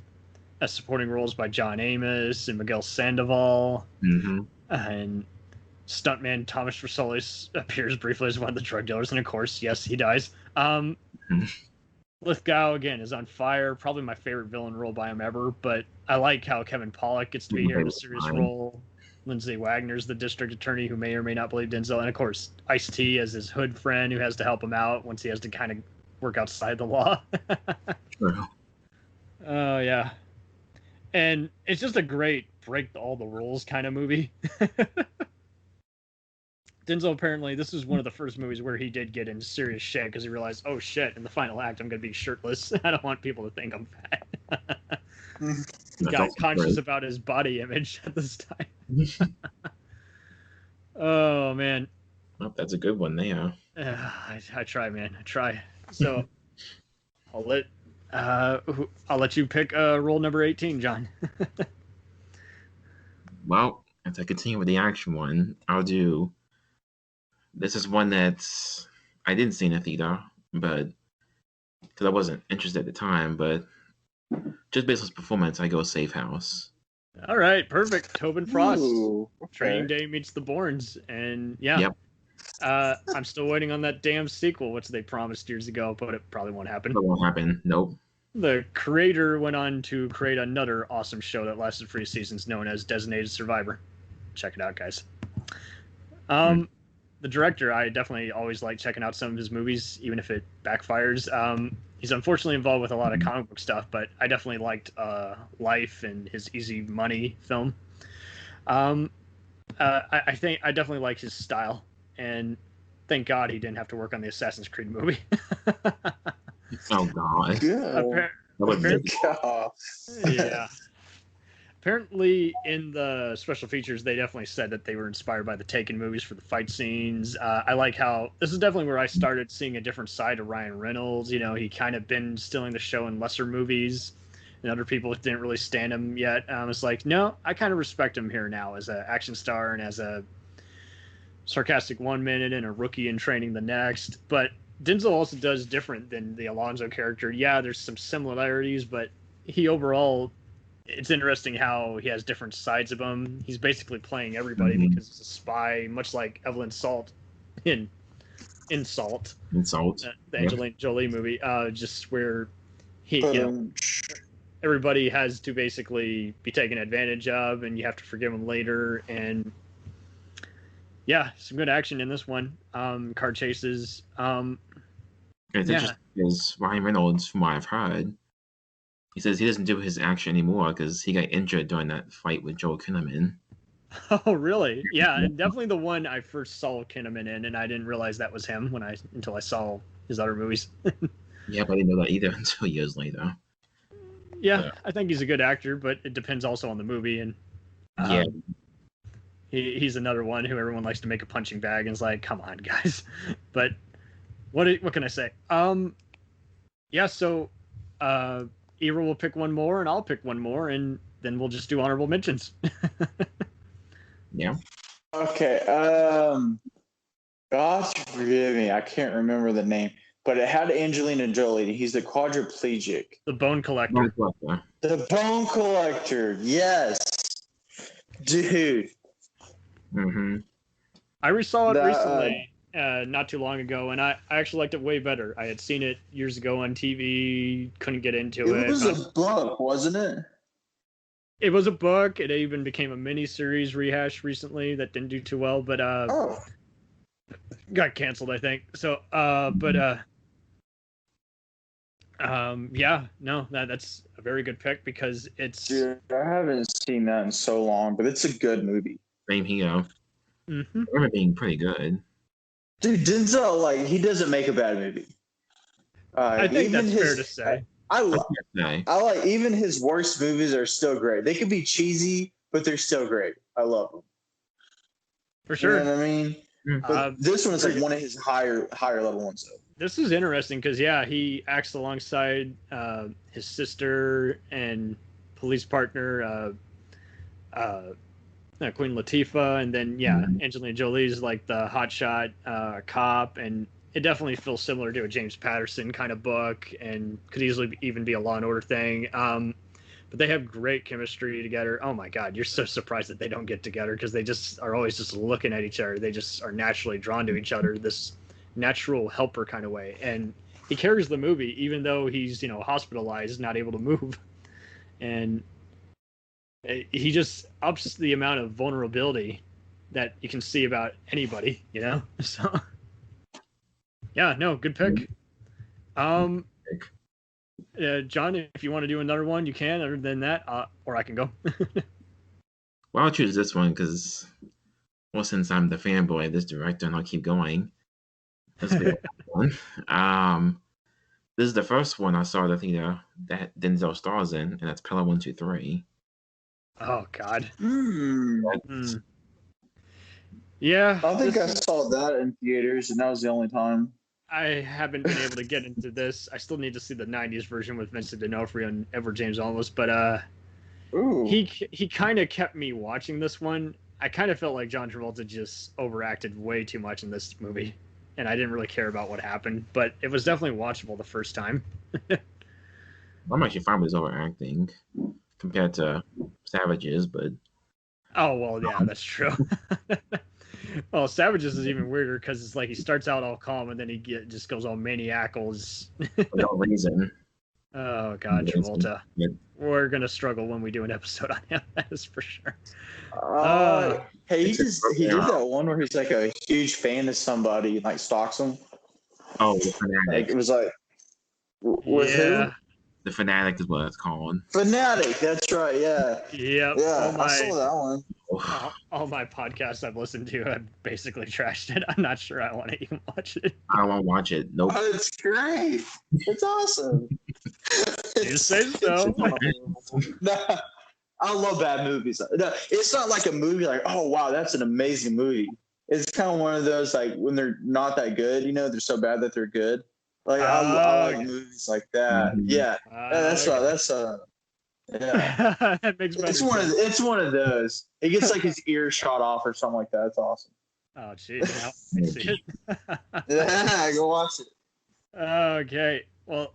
supporting roles by John Amos and Miguel Sandoval. And stuntman Thomas Versolis appears briefly as one of the drug dealers. And of course, yes, he dies. Lithgow, again, is on fire. Probably my favorite villain role by him ever. But I like how Kevin Pollak gets to be here in a serious role. Lindsay Wagner's the district attorney who may or may not believe Denzel. And, of course, Ice-T as his hood friend who has to help him out once he has to kind of work outside the law. True. Oh, yeah. And it's just a great break all the rules kind of movie. Denzel, apparently, this is one of the first movies where he did get into serious shit because he realized, oh, shit, in the final act, I'm going to be shirtless. I don't want people to think I'm fat. He got conscious about his body image at this time. Oh man, well, that's a good one there. I try, man. I try. So I'll let you pick role number 18, John. Well, as I continue with the action one, I'll do. This is one that I didn't see in the theater, but because I wasn't interested at the time, but just based on his performance, I go Safe House. All right, perfect. Tobin Frost. Ooh, okay. Training Day meets the Bournes, and yeah. Yep. I'm still waiting on that damn sequel, which they promised years ago, but it probably won't happen. That won't happen. Nope. The creator went on to create another awesome show that lasted 3 seasons, known as Designated Survivor. Check it out, guys. The director, I definitely always like checking out some of his movies, even if it backfires. He's unfortunately involved with a lot of comic book stuff, but I definitely liked Life and his Easy Money film. I think I definitely like his style, and thank God he didn't have to work on the Assassin's Creed movie. Oh God. Yeah. Apparently, in the special features, they definitely said that they were inspired by the Taken movies for the fight scenes. I like how this is definitely where I started seeing a different side of Ryan Reynolds. He kind of been stealing the show in lesser movies, and other people didn't really stand him yet. It's like, no, I kind of respect him here now as an action star and as a sarcastic one minute and a rookie in training the next. But Denzel also does different than the Alonzo character. Yeah, there's some similarities, but he overall, it's interesting how he has different sides of him. He's basically playing everybody because he's a spy, much like Evelyn Salt in Salt. The Angelina Jolie movie, just where everybody has to basically be taken advantage of, and you have to forgive them later. And yeah, some good action in this one. Car chases. It's interesting because Ryan Reynolds, from what I've heard, he says he doesn't do his action anymore because he got injured during that fight with Joel Kinnaman. Oh, really? Yeah, and definitely the one I first saw Kinnaman in, and I didn't realize that was him until I saw his other movies. Yeah, but I didn't know that either until years later. Yeah, I think he's a good actor, but it depends also on the movie. And he's another one who everyone likes to make a punching bag, and is like, come on, guys. But what can I say? Yeah, so Ira will pick one more, and I'll pick one more, and then we'll just do honorable mentions. Yeah. Okay. God forgive me, I can't remember the name, but it had Angelina Jolie. He's the quadriplegic. The Bone Collector. The Bone Collector. Yes, dude. Mm-hmm. I resaw it recently, not too long ago, and I actually liked it way better. I had seen it years ago on TV, couldn't get into it. It was a book, wasn't it? It was a book. It even became a mini-series rehash recently that didn't do too well, but got canceled, I think. So, yeah, no, that's a very good pick because it's... Dude, I haven't seen that in so long, but it's a good movie. Same here. Mm-hmm. I remember being pretty good. Dude, Denzel, like, he doesn't make a bad movie. I think that's fair to say. I like even his worst movies are still great. They could be cheesy, but they're still great. I love them. For sure. You know what I mean? But this one is like one of his higher level ones though. This is interesting because he acts alongside his sister and police partner Queen Latifah, and then Angelina Jolie's like the hotshot cop, and it definitely feels similar to a James Patterson kind of book, and could easily even be a Law and Order thing. But they have great chemistry together. Oh my God, you're so surprised that they don't get together because they just are always just looking at each other. They just are naturally drawn to each other, this natural helper kind of way. And he carries the movie even though he's hospitalized, not able to move, and he just ups the amount of vulnerability that you can see about anybody. So. Yeah, no, good pick. John, if you want to do another one, you can. Other than that, or I can go. Well, I'll choose this one because, well, since I'm the fanboy of this director, and I'll keep going. Let's go one. This is the first one I saw that Denzel stars in, and that's Pillar 1, 2, 3. Oh God. Yeah. I think I saw that in theaters, and that was the only time. I haven't been able to get into this. I still need to see the 90s version with Vincent D'Onofrio and Edward James Olmos, but he kind of kept me watching this one. I kind of felt like John Travolta just overacted way too much in this movie, and I didn't really care about what happened, but it was definitely watchable the first time. I'm actually fine with his overacting compared to Savages, but... Oh, well, yeah, that's true. Well, Savages is even weirder because it's like he starts out all calm and then he just goes all maniacal. For no reason. Oh God, Travolta. We're gonna struggle when we do an episode on him. That is for sure. Hey, he did that one where he's like a huge fan of somebody, and like stalks them. Oh, the Fanatic. Like, it was like with who? The Fanatic is what it's called. Fanatic, that's right. Yeah. Yep. Yeah, I saw that one. All my podcasts I've listened to have basically trashed it. I'm not sure I want to even watch it. I don't want to watch it. Nope. Oh, it's great. It's awesome. You say so. Nah, I love bad movies. No, it's not like a movie like, oh wow, that's an amazing movie. It's kind of one of those like when they're not that good, they're so bad that they're good. Like I like movies like that. Yeah, that's Yeah. That makes better It's one of sense. it's one of those. It gets like his ear shot off or something like that. It's awesome. Oh, jeez. Now I see it. Yeah, go watch it. Okay. Well,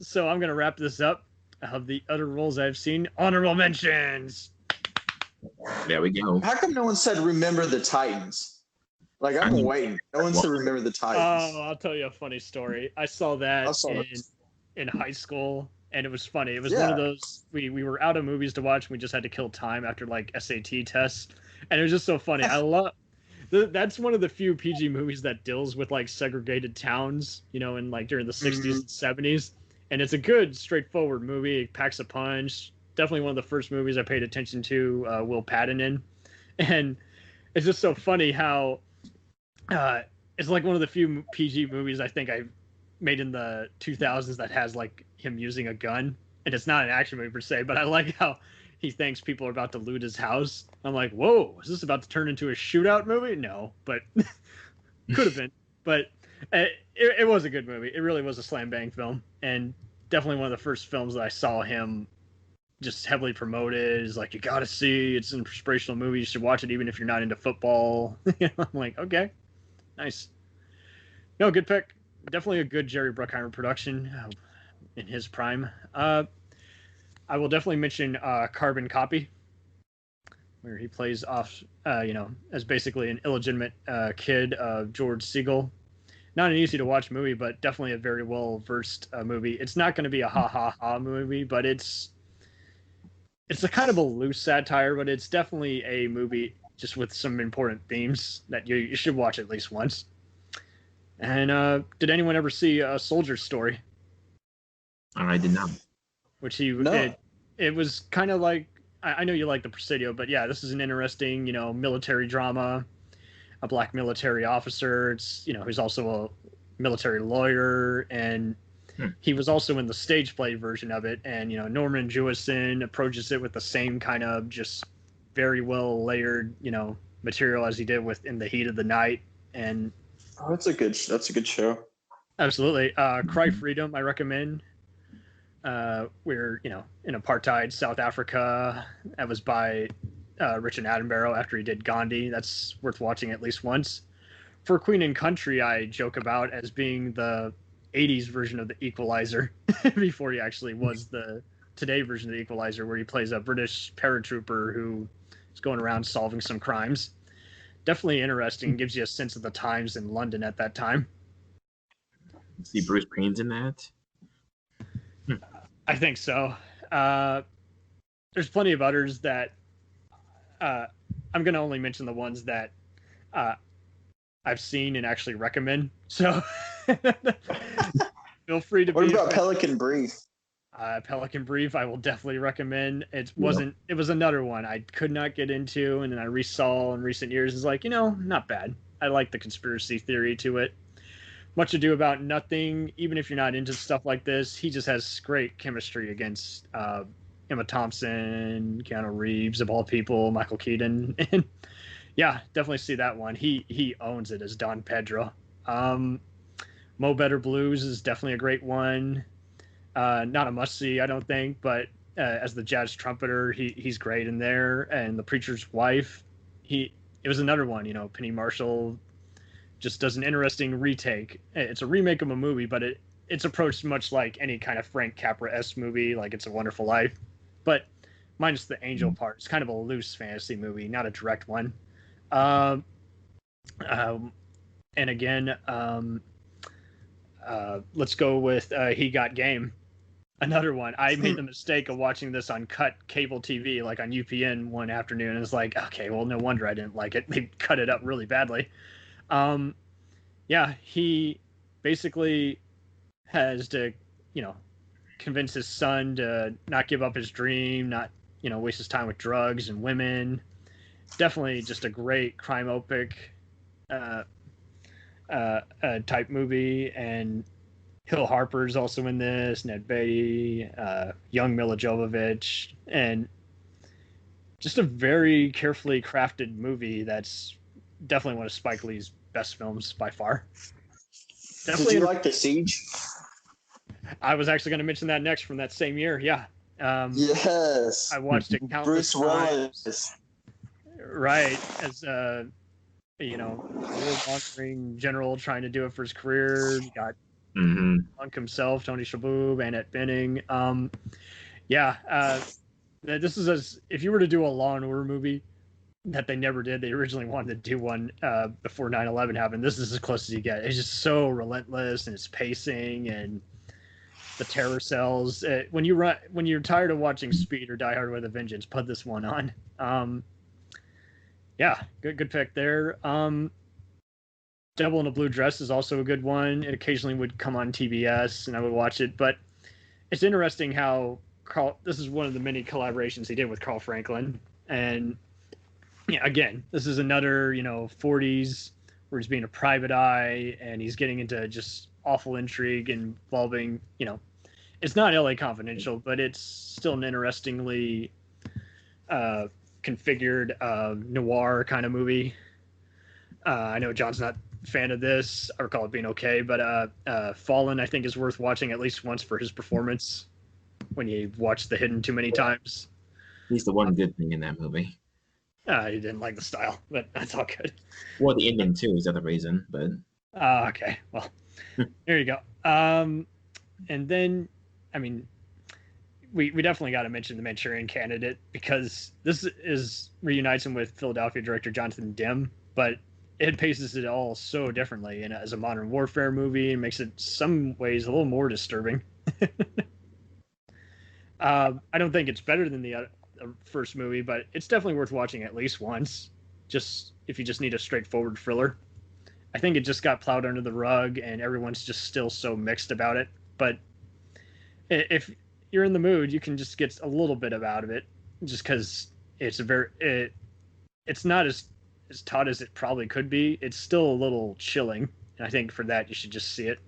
so I'm going to wrap this up. Of the other roles I've seen, honorable mentions. There we go. How come no one said Remember the Titans? Like I'm waiting. No one said Remember the Titans. Oh, I'll tell you a funny story. I saw that in high school, and it was funny. It was one of those we were out of movies to watch, and we just had to kill time after like SAT tests, and it was just so funny. I love that's one of the few PG movies that deals with like segregated towns, you know, in like during the 60s and 70s. And it's a good, straightforward movie. It packs a punch. Definitely one of the first movies I paid attention to Will Patton in. And it's just so funny how it's like one of the few PG movies I think I made in the 2000s that has like him using a gun. And it's not an action movie per se, but I like how he thinks people are about to loot his house. I'm like, whoa, is this about to turn into a shootout movie? No, but could have been. But it was a good movie. It really was a slam bang film, and definitely one of the first films that I saw him just heavily promoted. Is like, you got to see. It's an inspirational movie. You should watch it even if you're not into football. I'm like, okay, nice. No, good pick. Definitely a good Jerry Bruckheimer production in his prime. I will definitely mention Carbon Copy, where he plays off, as basically an illegitimate kid of George Segal. Not an easy to watch movie, but definitely a very well versed movie. It's not going to be a ha ha ha movie, but it's a kind of a loose satire, but it's definitely a movie just with some important themes that you should watch at least once. And did anyone ever see A Soldier's Story? I did not. Which he No. It was kind of like, I know you like the Presidio, but yeah, this is an interesting, military drama. A black military officer. It's, who's also a military lawyer, and he was also in the stage play version of it. And Norman Jewison approaches it with the same kind of just very well layered, material as he did with In the Heat of the Night. And that's a good show. Absolutely, Cry Freedom, I recommend. We're in apartheid South Africa. That was by Richard Attenborough after he did Gandhi. That's worth watching at least once. For Queen and Country, I joke about as being the 80s version of The Equalizer before he actually was the today version of The Equalizer, where he plays a British paratrooper who is going around solving some crimes. Definitely interesting. Gives you a sense of the times in London at that time. See Bruce Payne's in that? I think so. There's plenty of others that I'm going to only mention the ones that I've seen and actually recommend. So feel free to. What about Pelican Brief? Pelican Brief, I will definitely recommend. It was another one I could not get into, and then I resaw in recent years. It's like, not bad. I like the conspiracy theory to it. Much Ado About Nothing, even if you're not into stuff like this, he just has great chemistry against Emma Thompson, Keanu Reeves, of all people, Michael Keaton. And yeah, definitely see that one. He owns it as Don Pedro. Mo Better Blues is definitely a great one. Not a must-see, I don't think, but as the jazz trumpeter, he's great in there. And The Preacher's Wife, it was another one, Penny Marshall just does an interesting retake. It's a remake of a movie, but it's approached much like any kind of Frank Capra-esque movie, like It's a Wonderful Life, but minus the angel part. It's kind of a loose fantasy movie, not a direct one. And again, let's go with He Got Game. Another one. I made the mistake of watching this on cut cable TV, like on UPN one afternoon, and it's like, okay, well, no wonder I didn't like it. They cut it up really badly. He basically has to, convince his son to not give up his dream, not, waste his time with drugs and women. Definitely just a great crime opic type movie. And Hill Harper's also in this, Ned Beatty, young Mila Jovovich, and just a very carefully crafted movie that's definitely one of Spike Lee's best films by far. Definitely. Did you like The Siege? I was actually going to mention that next from that same year. Yeah, Yes. I watched it countless Bruce times. Willis. Right, as you know, warmongering general trying to do it for his career. You got Monk himself, Tony Shalhoub, Annette Bening. This is if you were to do a Law and Order movie that they never did. They originally wanted to do one before 9/11 happened. This is as close as you get. It's just so relentless and its pacing and the terror cells. When you're tired of watching Speed or Die Hard with a Vengeance, put this one on. Yeah, good pick there. Devil in a Blue Dress is also a good one. It occasionally would come on TBS, and I would watch it. But it's interesting how this is one of the many collaborations he did with Carl Franklin. And yeah, again, this is another 40s where he's being a private eye, and he's getting into just awful intrigue involving it's not LA Confidential, but it's still an interestingly configured noir kind of movie. I know John's not a fan of this. I recall it being okay, but Fallen, I think, is worth watching at least once for his performance when you watch The Hidden too many times. He's the one good thing in that movie. He didn't like the style, but that's all good. Well, the ending, too, is the other reason, but... Okay, well, there you go. And then, I mean, we definitely got to mention The Manchurian Candidate, because this reunites him with Philadelphia director Jonathan Demme, but it paces it all so differently, and as a modern warfare movie, and makes it some ways a little more disturbing. I don't think it's better than the first movie, but it's definitely worth watching at least once, just if you just need a straightforward thriller. I think it just got plowed under the rug, and everyone's just still so mixed about it. But if you're in the mood, you can just get a little bit out of it, just because it's it's not as taut as it probably could be. It's still a little chilling, and I think for that you should just see it.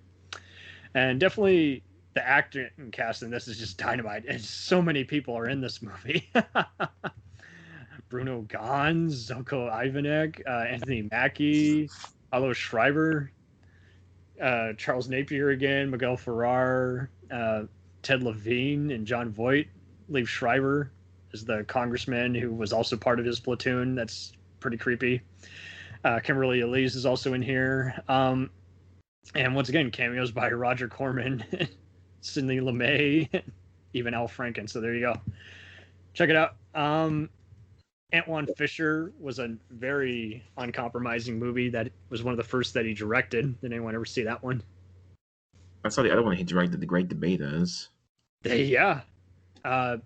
And definitely the actor and cast in this is just dynamite. And so many people are in this movie. Bruno Ganz, Zoko Ivanek, Anthony Mackie, Alo Schreiber, Charles Napier again, Miguel Ferrer, Ted Levine, and John Voight. Liev Schreiber is the congressman who was also part of his platoon. That's pretty creepy. Kimberly Elise is also in here. And once again, cameos by Roger Corman, Sidney Lumet, even Al Franken. So there you go. Check it out. Antoine Fisher was a very uncompromising movie that was one of the first that he directed. Did anyone ever see that one? I saw the other one he directed, The Great Debaters. Yeah. And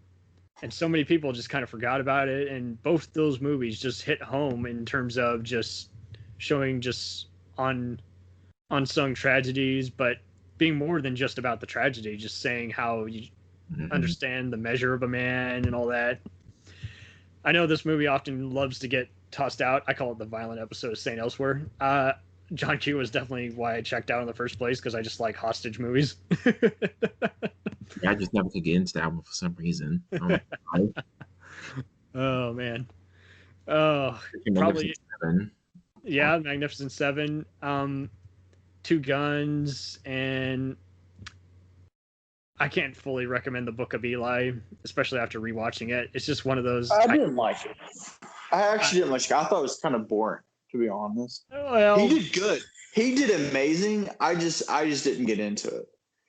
so many people just kind of forgot about it. And both those movies just hit home in terms of just showing just unsung tragedies, but being more than just about the tragedy, just saying how you understand the measure of a man and all that. I know this movie often loves to get tossed out. I call it the violent episode of St. Elsewhere. John Q was definitely why I checked out in the first place, because I just like hostage movies. Yeah, I just never could get into that one for some reason. Oh, man. Oh, probably. Yeah, Magnificent Seven. Two Guns, and I can't fully recommend The Book of Eli, especially after rewatching it. It's just one of those. I didn't like it. I actually didn't like it. I thought it was kind of boring, to be honest. Well, he did good. He did amazing. I just didn't get into it.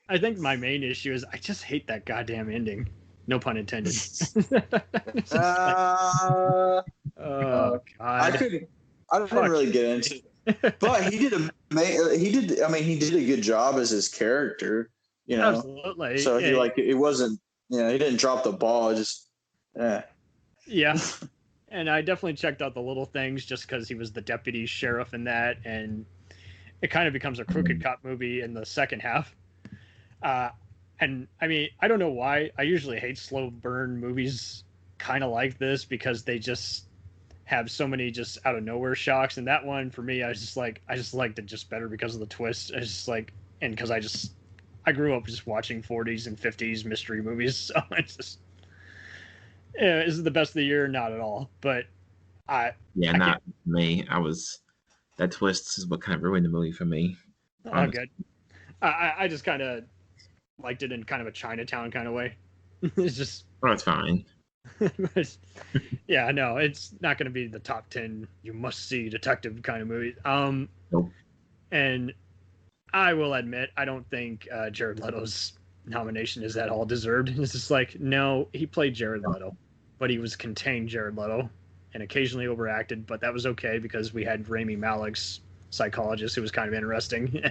I think my main issue is I just hate that goddamn ending. No pun intended. Oh God! I didn't really get into it. But he did he did a good job as his character, Absolutely. So it wasn't, he didn't drop the ball. Yeah. And I definitely checked out the little things just because he was the deputy sheriff in that, and it kind of becomes a crooked cop movie in the second half. And I mean, I don't know why. I usually hate slow burn movies kind of like this, because they just have so many just out of nowhere shocks. And that one for me, I just liked it just better because of the twist. I just and because I grew up just watching 40s and 50s mystery movies. So it's just, is it the best of the year? Not at all. But not me. That twist is what kind of ruined the movie for me. Oh, good. I just kind of liked it in kind of a Chinatown kind of way. It's just Oh, it's fine. But, yeah, no, it's not going to be the top 10 you must see detective kind of movie. Nope. And I will admit, I don't think Jared Leto's nomination is at all deserved. It's just like, no, he played Jared Leto, but he was contained Jared Leto and occasionally overacted, but that was okay because we had Rami Malek's psychologist who was kind of interesting.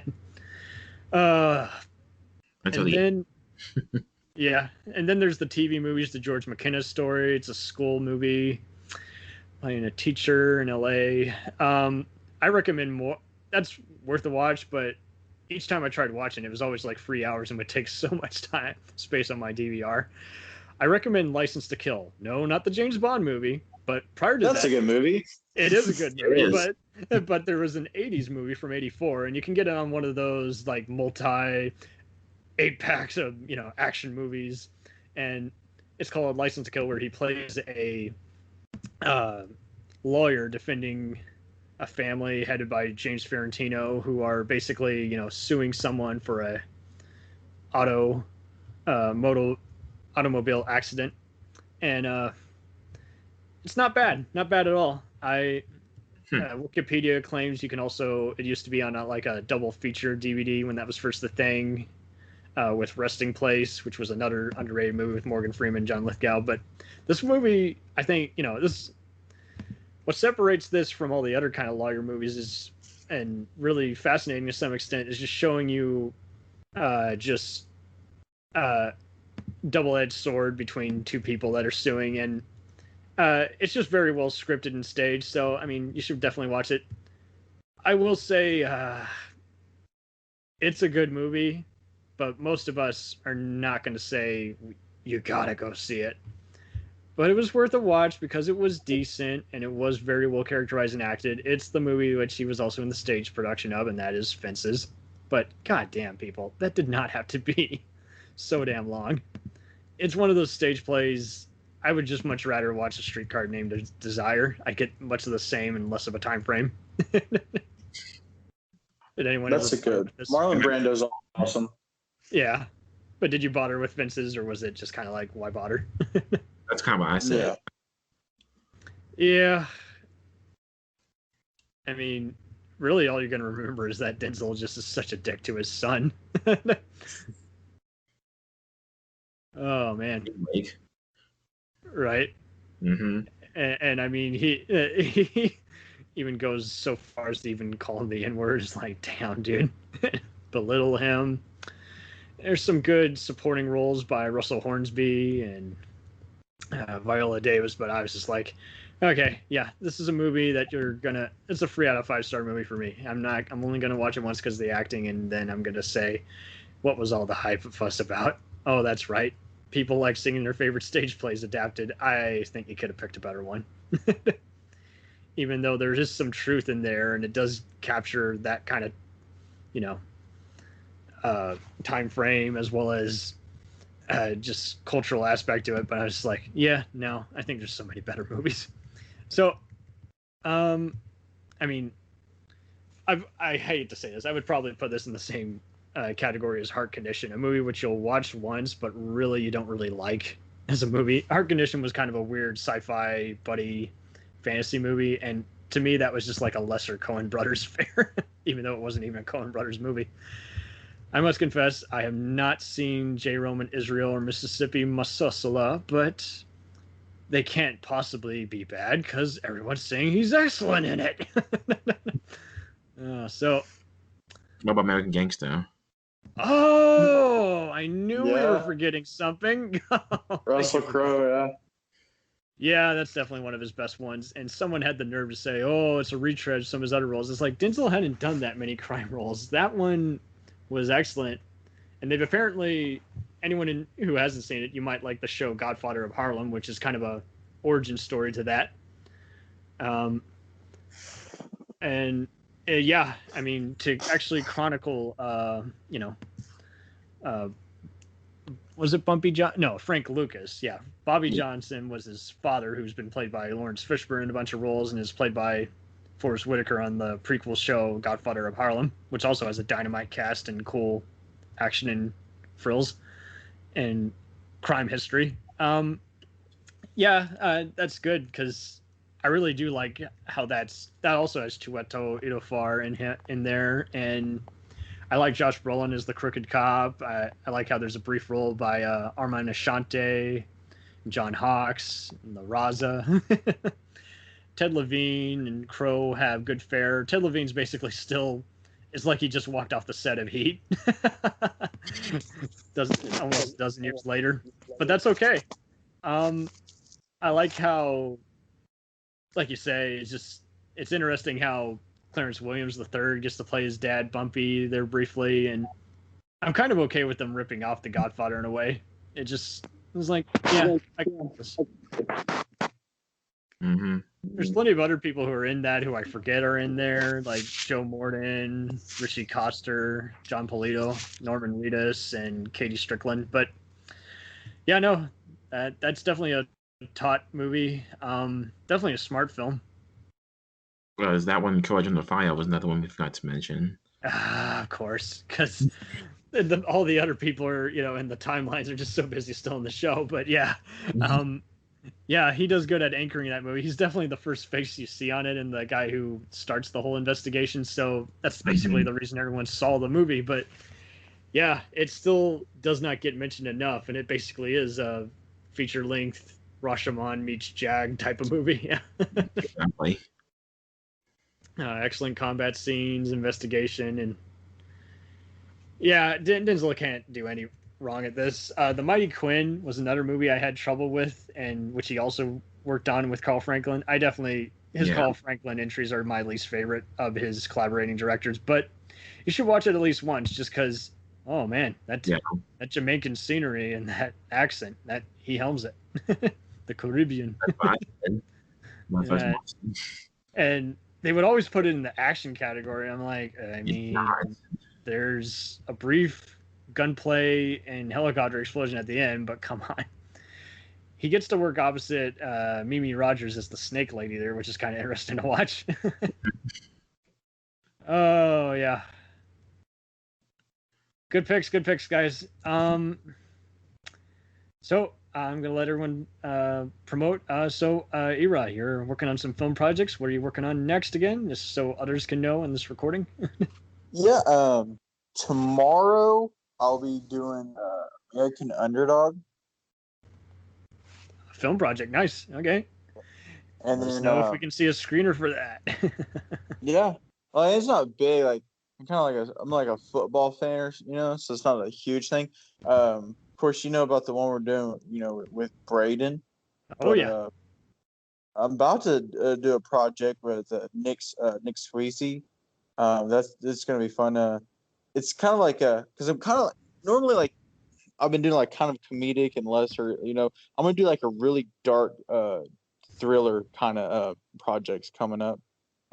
Until and then yeah, and then there's the TV movies, the George McKenna story. It's a school movie playing a teacher in LA. I recommend more. That's worth a watch, but each time I tried watching it was always like 3 hours and would take so much time space on my DVR. I recommend License to Kill. No, not the James Bond movie, but prior to That's a good movie. it is a good movie, It but there was an 80s movie from 84 and you can get it on one of those like multi 8-packs of, you know, action movies, and it's called License to Kill, where he plays a lawyer defending a family headed by James Fiorentino, who are basically, you know, suing someone for a automobile accident, and it's not bad at all. Wikipedia claims you can also, it used to be on like a double feature DVD when that was first the thing, with Resting Place, which was another underrated movie with Morgan Freeman, John Lithgow. But this movie, I think, you know, this, what separates this from all the other kind of lawyer movies is, and really fascinating to some extent, is just showing you double-edged sword between two people that are suing, and it's just very well scripted and staged. So, I mean, you should definitely watch it. I will say it's a good movie, but most of us are not going to say you gotta go see it. But it was worth a watch because it was decent and it was very well characterized and acted. It's the movie which he was also in the stage production of, and that is Fences. But goddamn, people, that did not have to be so damn long. It's one of those stage plays. I would just much rather watch A Streetcar Named Desire. I get much of the same and less of a time frame. Did anyone That's else a good. this? Marlon Brando's awesome. Yeah. But did you bother with Fences, or was it just kind of like, why bother? That's kind of what I said. Yeah. I mean, really all you're going to remember is that Denzel just is such a dick to his son. Oh, man. Like, Right? mm-hmm. And I mean, he even goes so far as to even call him the N-word. It's like, damn, dude. Belittle him. There's some good supporting roles by Russell Hornsby and Viola Davis, but I was just like, okay, yeah, this is a movie that it's a 3 out of 5 star movie for me. I'm only gonna watch it once because of the acting, and then I'm gonna say, what was all the hype and fuss about? Oh, that's right. People like singing their favorite stage plays adapted. I think you could have picked a better one. Even though there is some truth in there, and it does capture that kind of, you know, time frame as well as just cultural aspect to it. But I was just like, yeah, no, I think there's so many better movies. So, I mean, I hate to say this, I would probably put this in the same category as Heart Condition, a movie which you'll watch once, but really you don't really like as a movie. Heart Condition was kind of a weird sci-fi buddy fantasy movie, and to me that was just like a lesser Coen Brothers fare, even though it wasn't even a Coen Brothers movie. I must confess, I have not seen J. Roman Israel or Mississippi Masosala, but they can't possibly be bad because everyone's saying he's excellent in it. So, What about American Gangster? oh, I knew we were Yeah. forgetting something. Russell Crowe, Yeah, that's definitely one of his best ones. And someone had the nerve to say, oh, it's a retread of some of his other roles. It's like, Denzel hadn't done that many crime roles. That one was excellent. And they've apparently, anyone who hasn't seen it, you might like the show Godfather of Harlem, which is kind of a origin story to that. Yeah, I mean, to actually chronicle, was it Bumpy John? No, Frank Lucas. Yeah, Bobby Johnson was his father, who's been played by Lawrence Fishburne in a bunch of roles, and is played by Forrest Whitaker on the prequel show Godfather of Harlem, which also has a dynamite cast and cool action and frills and crime history. That's good because I really do like how that also has Chiwetel Ejiofor in there, and I like Josh Brolin as the crooked cop. I like how there's a brief role by Armand Ashante, John Hawkes, and the Raza. Ted Levine and Crow have good fare. Ted Levine's basically still is like he just walked off the set of Heat. Almost a dozen years later, but that's okay. I like how, like you say, it's interesting how Clarence Williams III gets to play his dad Bumpy there briefly, and I'm kind of okay with them ripping off The Godfather in a way. It was like, yeah, I can this. Mm-hmm. There's plenty of other people who are in that who I forget are in there, like Joe Morden, Richie Coster, John Polito, Norman Reedus, and Katie Strickland. But yeah, no, that's definitely a taut movie. Definitely a smart film. Well, is that one Courage Under Fire was another one we forgot to mention. Of course, because all the other people are, and the timelines are just so busy still in the show. But yeah, yeah, he does good at anchoring that movie. He's definitely the first face you see on it and the guy who starts the whole investigation. So that's basically the reason everyone saw the movie. But yeah, it still does not get mentioned enough. And it basically is a feature-length Rashomon meets Jag type of movie. Exactly. Excellent combat scenes, investigation, and yeah, Denzel can't do any wrong at this. The Mighty Quinn was another movie I had trouble with, and which he also worked on with Carl Franklin. His Carl Franklin entries are my least favorite of his collaborating directors, but you should watch it at least once, just because. Oh man, that Jamaican scenery and that accent, that he helms it. The Caribbean. And they would always put it in the action category. I'm like, there's a brief gunplay and helicopter explosion at the end, but come on. He gets to work opposite Mimi Rogers as the snake lady there, which is kind of interesting to watch. Oh, yeah. Good picks, guys. So I'm going to let everyone promote. Ira, you're working on some film projects. What are you working on next again, just so others can know in this recording? Yeah, tomorrow I'll be doing American Underdog. Film project, nice. Okay. And Let us then know if we can see a screener for that. Yeah, well, it's not big. Like I'm like a football fan, so it's not a huge thing. Of course, about the one we're doing, with Braden. Oh yeah. I'm about to do a project with Nick Sweezy. That's gonna be fun. It's kind of like because I'm kind of normally like I've been doing like kind of comedic and lesser. I'm gonna do like a really dark thriller kind of projects coming up.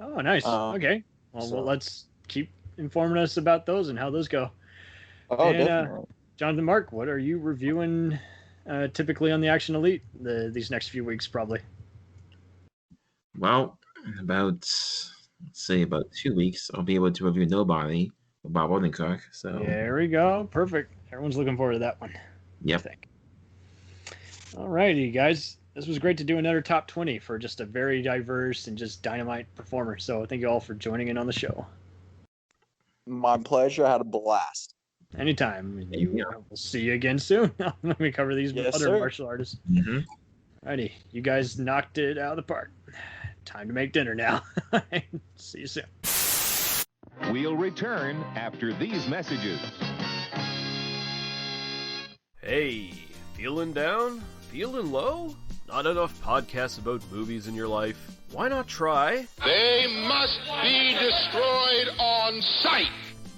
Oh, nice. Okay. Well, let's keep informing us about those and how those go. Oh, and, definitely. Jonathan Mark, what are you reviewing typically on the Action Elite these next few weeks, probably? Well, about 2 weeks, I'll be able to review Nobody with Bob Odenkirk. So there we go. Perfect. Everyone's looking forward to that one. Yep. All righty, guys. This was great to do another top 20 for just a very diverse and just dynamite performer. So thank you all for joining in on the show. My pleasure. I had a blast. Anytime. We'll see you again soon when we cover these other martial artists. Mm-hmm. Righty. You guys knocked it out of the park. Time to make dinner now. See you soon. We'll return after these messages. Hey, feeling down? Feeling low? Not enough podcasts about movies in your life? Why not try They must be destroyed on sight.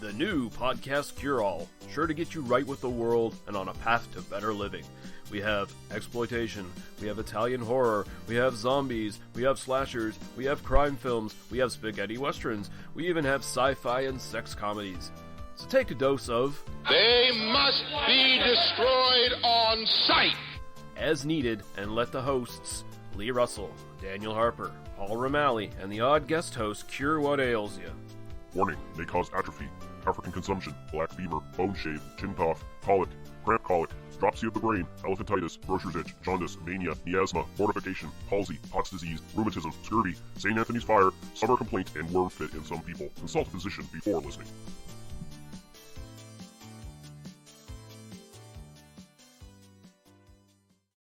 the new Podcast Cure-All, sure to get you right with the world and on a path to better living. We have exploitation, we have Italian horror, we have zombies, we have slashers, we have crime films, we have spaghetti westerns, we even have sci-fi and sex comedies. So take a dose of They must be destroyed on sight. as needed, and let the hosts, Lee Russell, Daniel Harper, Paul Romali, and the odd guest host cure what ails you. Warning, may cause atrophy, African consumption, black fever, bone shave, chin cough, colic, cramp colic, dropsy of the brain, elephantitis, grocer's itch, jaundice, mania, miasma, mortification, palsy, Pott's disease, rheumatism, scurvy, St. Anthony's fire, summer complaint, and worm fit in some people. Consult a physician before listening.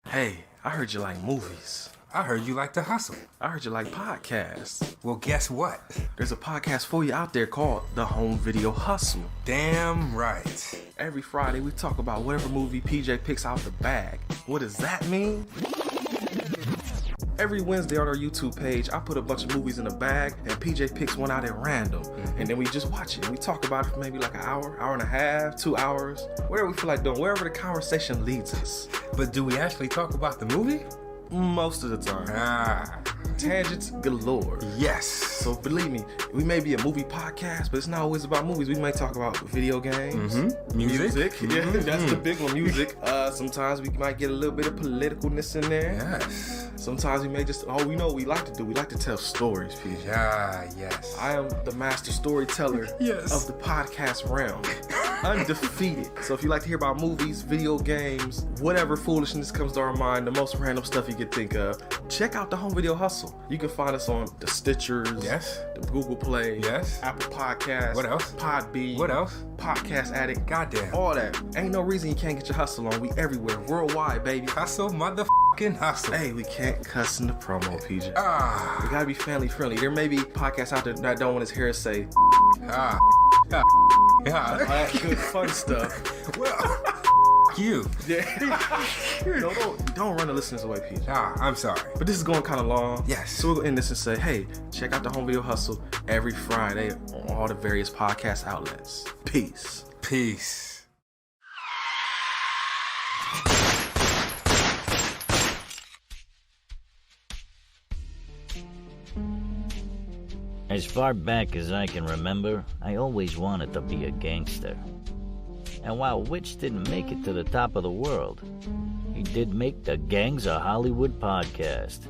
Hey, I heard you like movies. I heard you like to hustle. I heard you like podcasts. Well, guess what? There's a podcast for you out there called The Home Video Hustle. Damn right. Every Friday, we talk about whatever movie PJ picks out the bag. What does that mean? Every Wednesday on our YouTube page, I put a bunch of movies in a bag, and PJ picks one out at random. And then we just watch it. We talk about it for maybe like an hour, hour and a half, 2 hours, whatever we feel like doing, wherever the conversation leads us. But do we actually talk about the movie? Most of the time. Tangents galore. Yes. So believe me, we may be a movie podcast, but it's not always about movies. We might talk about video games, music. Yeah, that's the big one, music. Sometimes we might get a little bit of politicalness in there. Yes. Sometimes we may just, we know what we like to do. We like to tell stories, PJ. Yes. I am the master storyteller of the podcast realm. Undefeated. So if you like to hear about movies, video games, whatever foolishness comes to our mind, the most random stuff you could think of, check out the Home Video Hustle. You can find us on the Stitchers, the Google Play, Apple Podcasts, what else? Podbean, what else? Podcast Addict, goddamn, all that. Ain't no reason you can't get your hustle on. We everywhere, worldwide, baby. Hustle, motherfucking hustle. Hey, we can't cuss in the promo, PJ. We gotta be family friendly. There may be podcasts out there that don't want his hair to say all that good fun stuff. Well, you. Don't run the listeners away, PJ. I'm sorry. But this is going kind of long. Yes. So we'll end this and say, hey, check out the Home Video Hustle every Friday on all the various podcast outlets. Peace. Peace. As far back as I can remember, I always wanted to be a gangster. And while Witch didn't make it to the top of the world, he did make the Gangs of Hollywood podcast.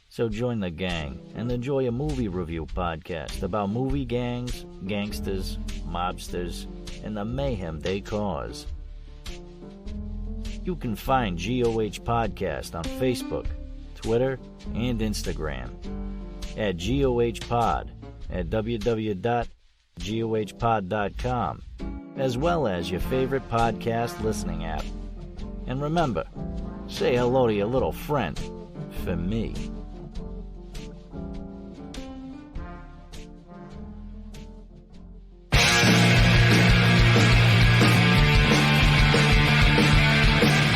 So join the gang and enjoy a movie review podcast about movie gangs, gangsters, mobsters, and the mayhem they cause. You can find GOH Podcast on Facebook, Twitter, and Instagram at GOH Pod at www.gohpod.com, as well as your favorite podcast listening app. And remember, say hello to your little friend for me.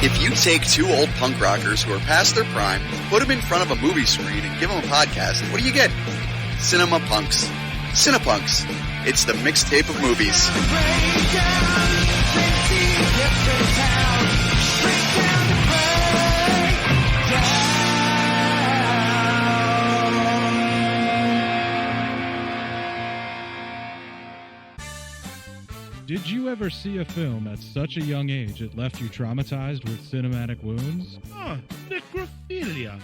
If you take two old punk rockers who are past their prime, put them in front of a movie screen, and give them a podcast, what do you get? Cinema Punks. Cinepunks. It's the mixtape of movies. Did you ever see a film at such a young age it left you traumatized with cinematic wounds? Necrophilia.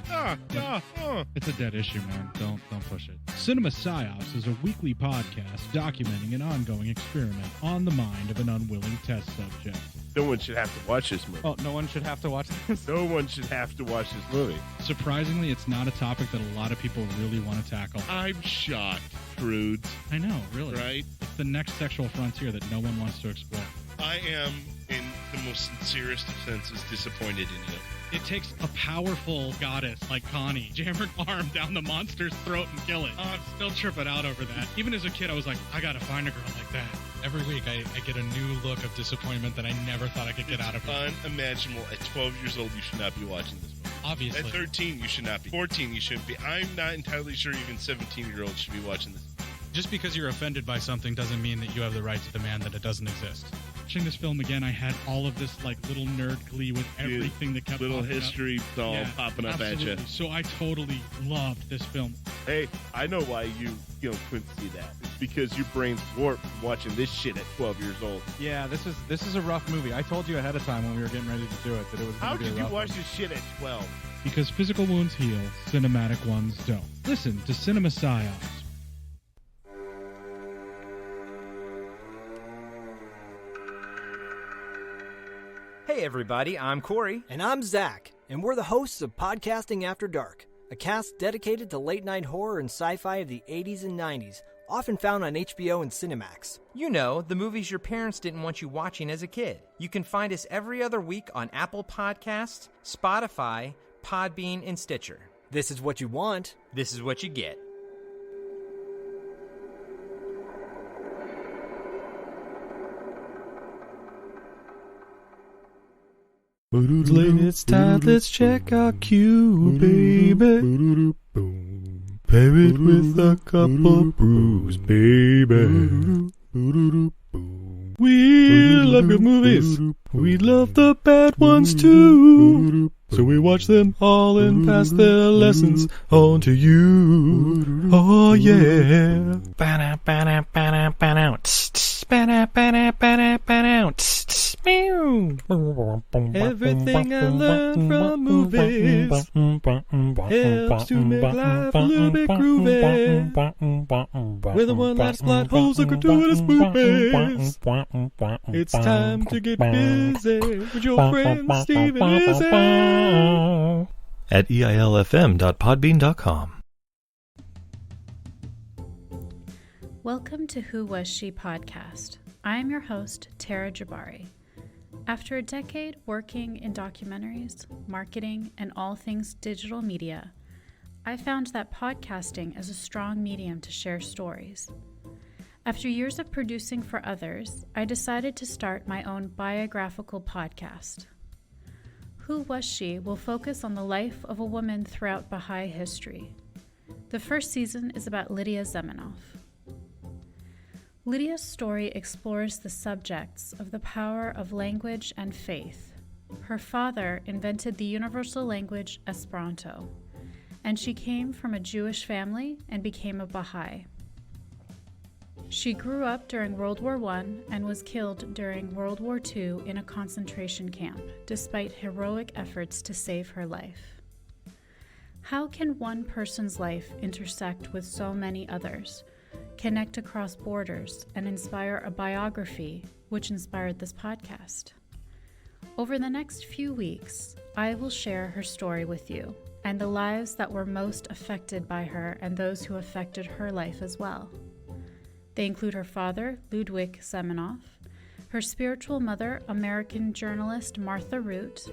It's a dead issue, man. Don't push it. Cinema Psyops is a weekly podcast documenting an ongoing experiment on the mind of an unwilling test subject. No one should have to watch this movie. Oh, no one should have to watch this? No one should have to watch this movie. Surprisingly, it's not a topic that a lot of people really want to tackle. I'm shocked, prudes. I know, really. Right? It's the next sexual frontier that no one wants to explore. I am, in the most sincerest of senses, disappointed in you. It takes a powerful goddess like Connie, jam her arm down the monster's throat and kill it. Oh, I'm still tripping out over that. Even as a kid, I was like, I gotta find a girl like that. Every week, I get a new look of disappointment that I never thought I could get out of it. Unimaginable. At 12 years old, you should not be watching this movie. Obviously. At 13, you should not be. 14, you shouldn't be. I'm not entirely sure even 17-year-olds should be watching this. Just because you're offended by something doesn't mean that you have the right to demand that it doesn't exist. Watching this film again, I had all of this like little nerd glee with everything that kept little history all popping up absolutely. at you. So I totally loved this film. Hey, I know why you couldn't see that. It's because your brain's warped from watching this shit at 12 years old. Yeah, this is a rough movie. I told you ahead of time when we were getting ready to do it that it was How going to be a did you rough watch one. this shit at 12? Because physical wounds heal, cinematic ones don't. Listen to Cinema Psyops. Hey Hey everybody, I'm Corey. And I'm Zach, and we're the hosts of Podcasting After Dark, a cast dedicated to late-night horror and sci-fi of the 80s and 90s, often found on HBO and Cinemax. You know, the movies your parents didn't want you watching as a kid. You can find us every other week on Apple Podcasts, Spotify, Podbean, and Stitcher. This is what you want. This is what you get. It's time, let's check our cue, baby. Pair it with a couple brews, baby. We love good movies. We love the bad ones too. So we watch them all and pass their lessons on to you. Oh yeah. Everything I learned from movies helps to make life a little bit groovy. Whether one last plot holes or gratuitous movies, it's time to get busy with your friend Steve and Izzy at eilfm.podbean.com. Welcome to Who Was She podcast. I am your host, Tara Jabari. After a decade working in documentaries, marketing, and all things digital media, I found that podcasting is a strong medium to share stories. After years of producing for others, I decided to start my own biographical podcast. Who Was She will focus on the life of a woman throughout Baha'i history. The first season is about Lydia Zamenhof. Lydia's story explores the subjects of the power of language and faith. Her father invented the universal language Esperanto, and she came from a Jewish family and became a Baha'i. She grew up during World War I and was killed during World War II in a concentration camp, despite heroic efforts to save her life. How can one person's life intersect with so many others, connect across borders, and inspire a biography which inspired this podcast? Over the next few weeks, I will share her story with you and the lives that were most affected by her and those who affected her life as well. They include her father, Ludwig Zamenhof, her spiritual mother, American journalist Martha Root,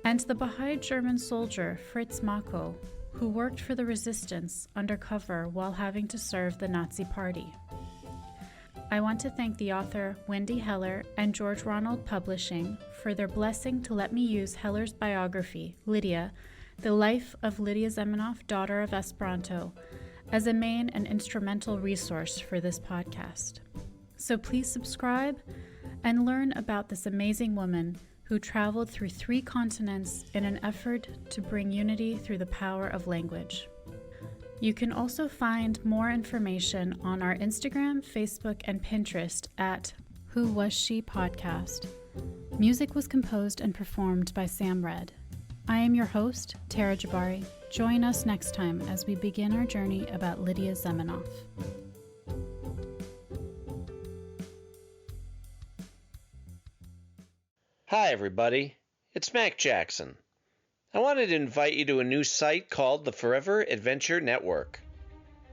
and the Baha'i German soldier Fritz Mako, who worked for the resistance undercover while having to serve the Nazi Party. I want to thank the author Wendy Heller and George Ronald Publishing for their blessing to let me use Heller's biography, Lydia, The Life of Lydia Zamenhof, Daughter of Esperanto, as a main and instrumental resource for this podcast. So please subscribe and learn about this amazing woman who traveled through 3 continents in an effort to bring unity through the power of language. You can also find more information on our Instagram, Facebook, and Pinterest at Who Was She Podcast. Music was composed and performed by Sam Red. I am your host, Tara Jabari. Join us next time as we begin our journey about Lydia Zamenhof. Hi everybody, it's Mac Jackson. I wanted to invite you to a new site called the Forever Adventure Network.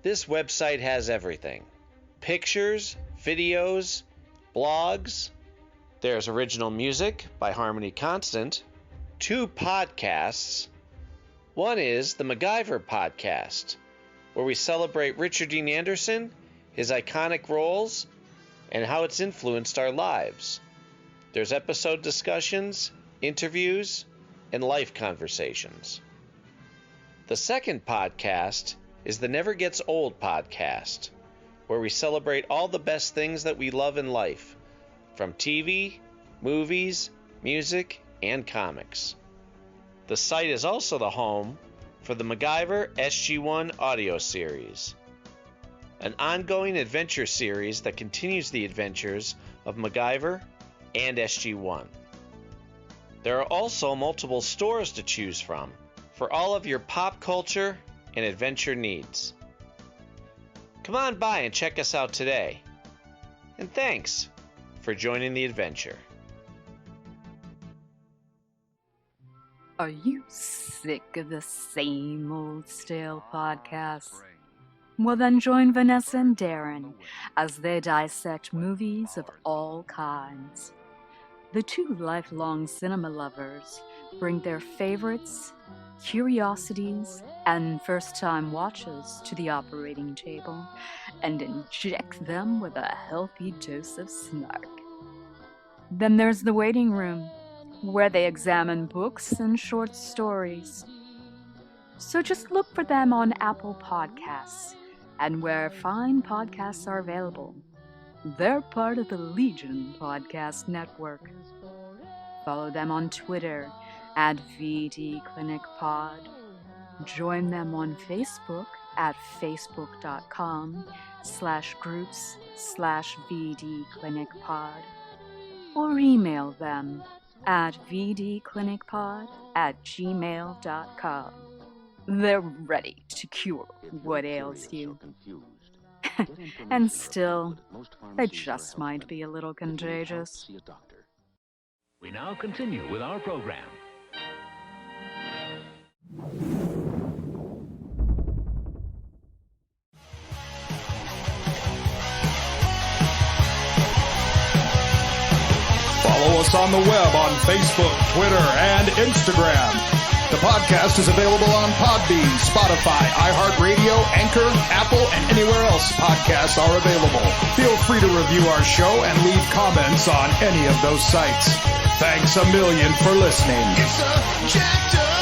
This website has everything. Pictures, videos, blogs. There's original music by Harmony Constant, 2 podcasts. One is the MacGyver podcast, where we celebrate Richard Dean Anderson, his iconic roles, and how it's influenced our lives. There's episode discussions, interviews, and life conversations. The second podcast is the Never Gets Old podcast, where we celebrate all the best things that we love in life, from TV, movies, music, and comics. The site is also the home for the MacGyver SG-1 audio series, an ongoing adventure series that continues the adventures of MacGyver and SG-1. There are also multiple stores to choose from for all of your pop culture and adventure needs. Come on by and check us out today. And thanks for joining the adventure. Are you sick of the same old stale podcasts? Well, then join Vanessa and Darren as they dissect movies of all kinds. The two lifelong cinema lovers bring their favorites, curiosities, and first-time watches to the operating table and inject them with a healthy dose of snark. Then there's the waiting room, where they examine books and short stories. So just look for them on Apple Podcasts and where fine podcasts are available. They're part of the Legion Podcast Network. Follow them on Twitter at VDClinicPod. Join them on Facebook at facebook.com/groups/VDClinicPod. Or email them at vdclinicpod@gmail.com. They're ready to cure what ails you. And still, they just might be a little contagious. We now continue with our program. Follow us on the web on Facebook, Twitter, and Instagram. The podcast is available on Podbean, Spotify, iHeartRadio, Anchor, Apple, and anywhere else podcasts are available. Feel free to review our show and leave comments on any of those sites. Thanks a million for listening. It's a jacked up